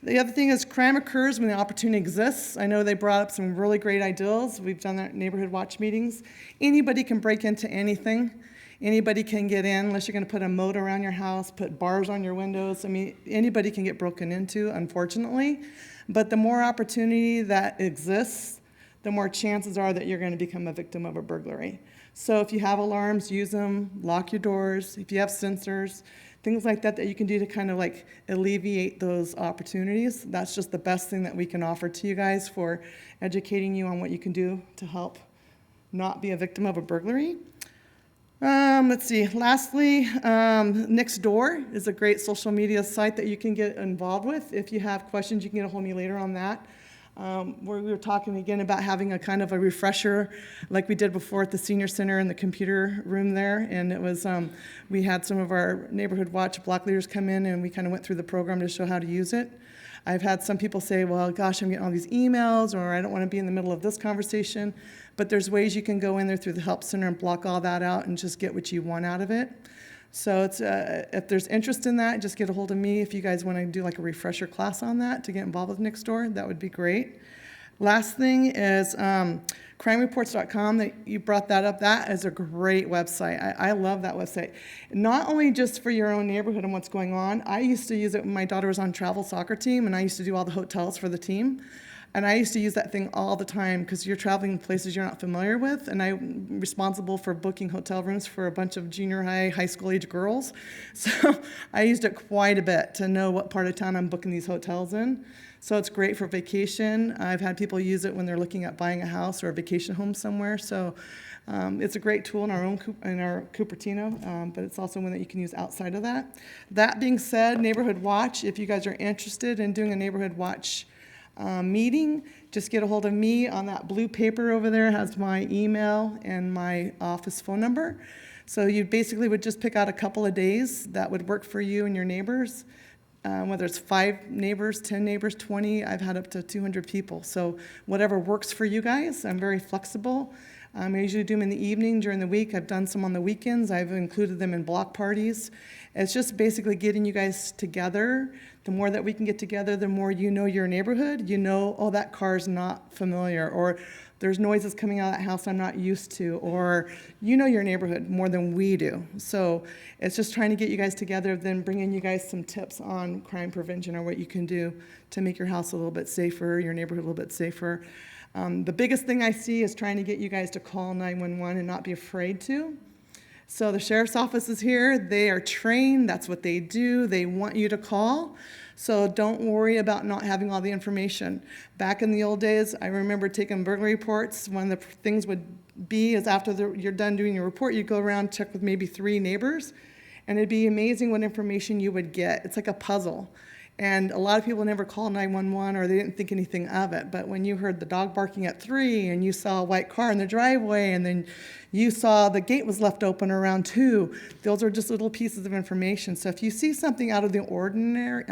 the other thing is crime occurs when the opportunity exists. I know they brought up some really great ideas. We've done that at neighborhood watch meetings. Anybody can break into anything. Anybody can get in, unless you're going to put a moat around your house, put bars on your windows. I mean, anybody can get broken into, unfortunately. But the more opportunity that exists, the more chances are that you're going to become a victim of a burglary. So if you have alarms, use them, lock your doors. If you have sensors, things like that that you can do to kind of like alleviate those opportunities. That's just the best thing that we can offer to you guys for educating you on what you can do to help not be a victim of a burglary. Let's see. Lastly, Nextdoor is a great social media site that you can get involved with. If you have questions, you can get a hold of me later on that. Where we were talking again about having a kind of a refresher like we did before at the senior center in the computer room there. And it was, we had some of our neighborhood watch block leaders come in and we kind of went through the program to show how to use it. I've had some people say, well, gosh, I'm getting all these emails, or I don't want to be in the middle of this conversation. But there's ways you can go in there through the help center and block all that out and just get what you want out of it. So it's, if there's interest in that, just get a hold of me. If you guys want to do like a refresher class on that to get involved with Nextdoor, that would be great. Last thing is crimereports.com. That you brought that up. That is a great website. I love that website. Not only just for your own neighborhood and what's going on. I used to use it when my daughter was on travel soccer team, and I used to do all the hotels for the team. And I used to use that thing all the time because you're traveling places you're not familiar with, and I'm responsible for booking hotel rooms for a bunch of junior high, high school age girls. So I used it quite a bit to know what part of town I'm booking these hotels in. So it's great for vacation. I've had people use it when they're looking at buying a house or a vacation home somewhere. So it's a great tool in our Cupertino, but it's also one that you can use outside of that. That being said, Neighborhood Watch, if you guys are interested in doing a Neighborhood Watch meeting, just get a hold of me. On that blue paper over there has my email and my office phone number. So you basically would just pick out a couple of days that would work for you and your neighbors. Whether it's 5 neighbors, 10 neighbors, 20, I've had up to 200 people. So whatever works for you guys, I'm very flexible. I usually do them in the evening during the week. I've done some on the weekends. I've included them in block parties. It's just basically getting you guys together. The more that we can get together, the more you know your neighborhood. You know, oh, that car's not familiar, or there's noises coming out of that house I'm not used to, or you know your neighborhood more than we do. So it's just trying to get you guys together, then bringing you guys some tips on crime prevention or what you can do to make your house a little bit safer, your neighborhood a little bit safer. The biggest thing I see is trying to get you guys to call 911 and not be afraid to. So the sheriff's office is here. They are trained. That's what they do. They want you to call. So don't worry about not having all the information. Back in the old days, I remember taking burglary reports. One of the things would be is after you're done doing your report, you go around, check with maybe 3 neighbors, and it'd be amazing what information you would get. It's like a puzzle. And a lot of people never call 911 or they didn't think anything of it. But when you heard the dog barking at 3 and you saw a white car in the driveway and then you saw the gate was left open around 2, those are just little pieces of information. So if you see something out of the ordinary,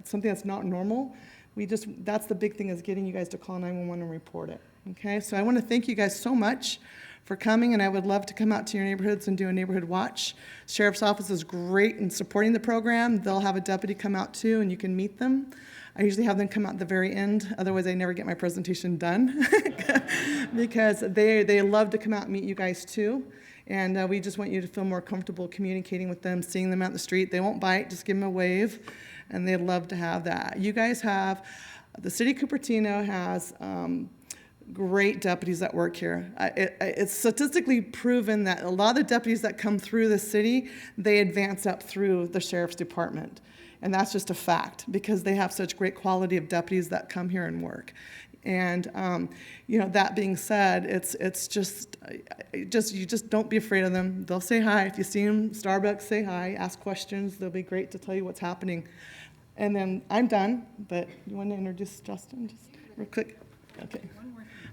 something that's not normal, that's the big thing, is getting you guys to call 911 and report it. Okay, so I want to thank you guys so much for coming, and I would love to come out to your neighborhoods and do a neighborhood watch. Sheriff's office is great in supporting the program. They'll have a deputy come out too, and you can meet them. I usually have them come out at the very end, otherwise I never get my presentation done because they love to come out and meet you guys too. And we just want you to feel more comfortable communicating with them, seeing them out in the street. They won't bite, just give them a wave, and they'd love to have that. You guys have, the city of Cupertino has great deputies that work here. It's statistically proven that a lot of the deputies that come through the city, they advance up through the sheriff's department. And that's just a fact because they have such great quality of deputies that come here and work. And that being said, it's just you just don't be afraid of them. They'll say hi. If you see them, Starbucks, say hi, ask questions. They'll be great to tell you what's happening. And then I'm done, but you want to introduce Justin just real quick? Okay.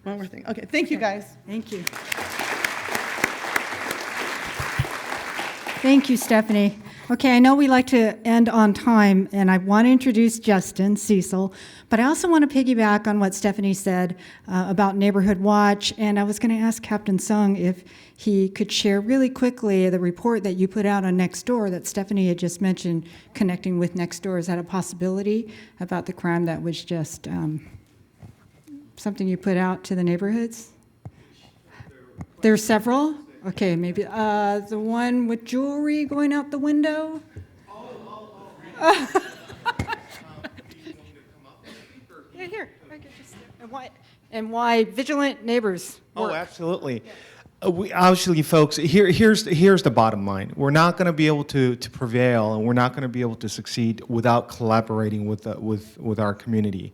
One more thing. Okay, thank you guys. Thank you. Thank you, Stephanie. Okay, I know we like to end on time, and I want to introduce Justin Cecil, but I also want to piggyback on what Stephanie said about Neighborhood Watch, and I was going to ask Captain Sung if he could share really quickly the report that you put out on Nextdoor that Stephanie had just mentioned, connecting with Nextdoor. Is that a possibility about the crime that was just something you put out to the neighborhoods? There are several? Okay, maybe the one with jewelry going out the window? Yeah, here. Okay, just, and why vigilant neighbors work. Oh, absolutely. Obviously, folks, here's the bottom line. We're not going to be able to prevail, and we're not going to be able to succeed without collaborating with our community.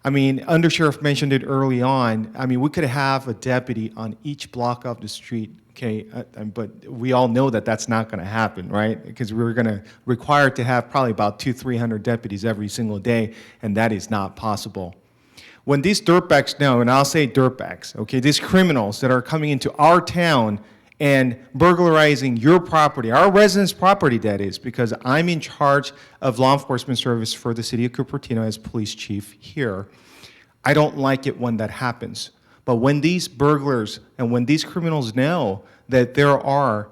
I mean, Undersheriff mentioned it early on. I mean, we could have a deputy on each block of the street, okay? But we all know that that's not going to happen, right? Because we're going to require to have probably about 200-300 deputies every single day, and that is not possible. When these dirtbags know, and I'll say dirtbags, okay, these criminals that are coming into our town and burglarizing your property, our residents' property, that is, because I'm in charge of law enforcement service for the city of Cupertino as police chief here. I don't like it when that happens. But when these burglars and when these criminals know that there are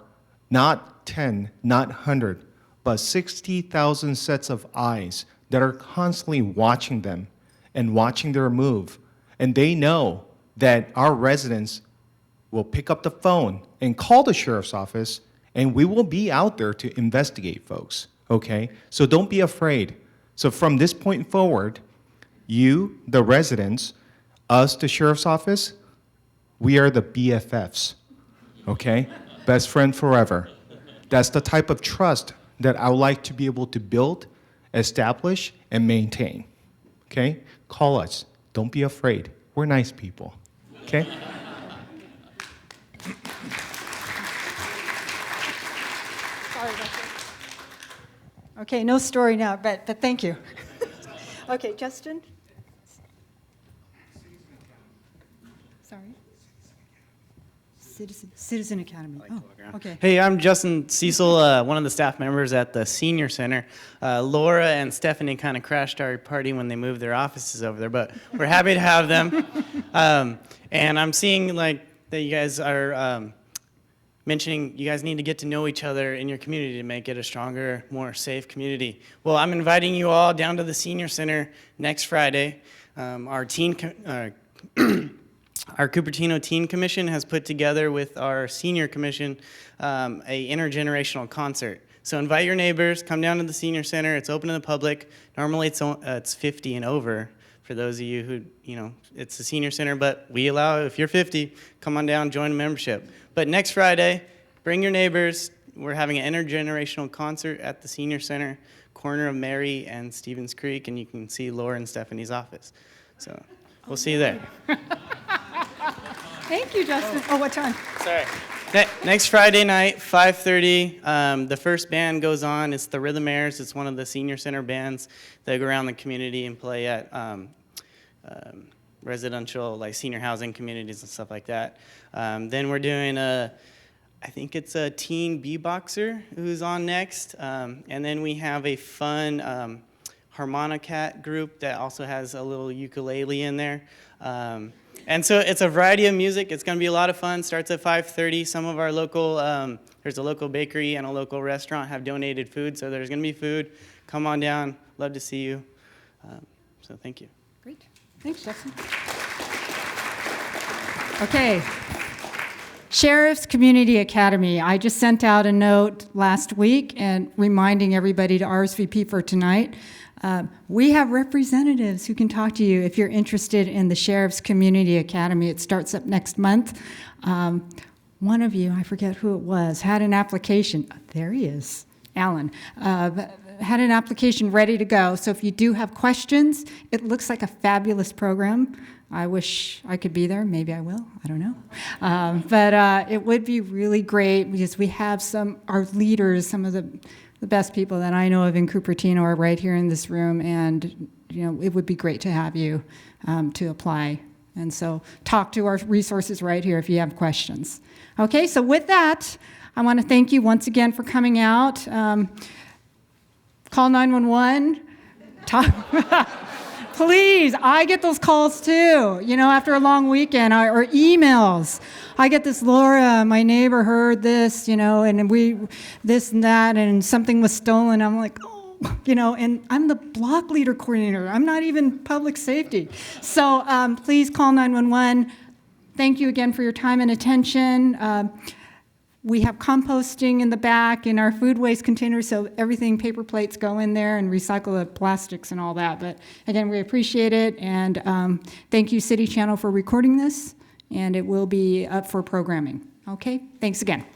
not 10, not 100, but 60,000 sets of eyes that are constantly watching them and watching their move, and they know that our residents will pick up the phone and call the sheriff's office, and we will be out there to investigate, folks, okay? So don't be afraid. So from this point forward, you, the residents, us, the sheriff's office, we are the BFFs, okay? Best friend forever. That's the type of trust that I would like to be able to build, establish, and maintain, okay? Call us. Don't be afraid. We're nice people, okay? Sorry about that. Okay, no story now, but thank you. Okay, Justin? Sorry? Citizen Academy. Oh, okay. Hey, I'm Justin Cecil, one of the staff members at the Senior Center. Laura and Stephanie kind of crashed our party when they moved their offices over there, but we're happy to have them. And I'm seeing like that you guys are mentioning you guys need to get to know each other in your community to make it a stronger, more safe community. Well, I'm inviting you all down to the Senior Center next Friday. Our Cupertino Teen Commission has put together with our Senior Commission a intergenerational concert. So invite your neighbors, come down to the Senior Center. It's open to the public. Normally it's 50 and over for those of you who, it's the Senior Center, but we allow, if you're 50, come on down, join a membership. But next Friday, bring your neighbors. We're having an intergenerational concert at the Senior Center, corner of Mary and Stevens Creek, and you can see Laura and Stephanie's office. So we'll see you there. Thank you, Justin. Oh, what time? Sorry. Next Friday night, 5:30, the first band goes on. It's the Rhythmaires. It's one of the Senior Center bands that go around the community and play at residential, like senior housing communities and stuff like that. Then we're doing I think it's a teen beatboxer who's on next. And then we have a fun harmonica group that also has a little ukulele in there. And so it's a variety of music. It's going to be a lot of fun. Starts at 5:30. Some of our local, there's a local bakery and a local restaurant have donated food, so there's going to be food. Come on down. Love to see you. So thank you. Great. Thanks, Justin. Okay. Sheriff's Community Academy. I just sent out a note last week and reminding everybody to RSVP for tonight. We have representatives who can talk to you if you're interested in the Sheriff's Community Academy. It starts up next month. One of you, I forget who it was, had an application. There he is, Alan. Had an application ready to go. So if you do have questions, it looks like a fabulous program. I wish I could be there. Maybe I will. I don't know. But it would be really great because we have our leaders, some of the best people that I know of in Cupertino are right here in this room, and it would be great to have you to apply. And so talk to our resources right here if you have questions. Okay, so with that, I want to thank you once again for coming out. Call 911. Please, I get those calls too, after a long weekend, or emails. I get this, Laura, my neighbor heard this, and this and that, and something was stolen. I'm like, oh, and I'm the block leader coordinator. I'm not even public safety. So please call 911. Thank you again for your time and attention. We have composting in the back in our food waste containers, so everything, paper plates go in there and recycle the plastics and all that. But again, we appreciate it, and thank you, City Channel, for recording this, and it will be up for programming. Okay, thanks again.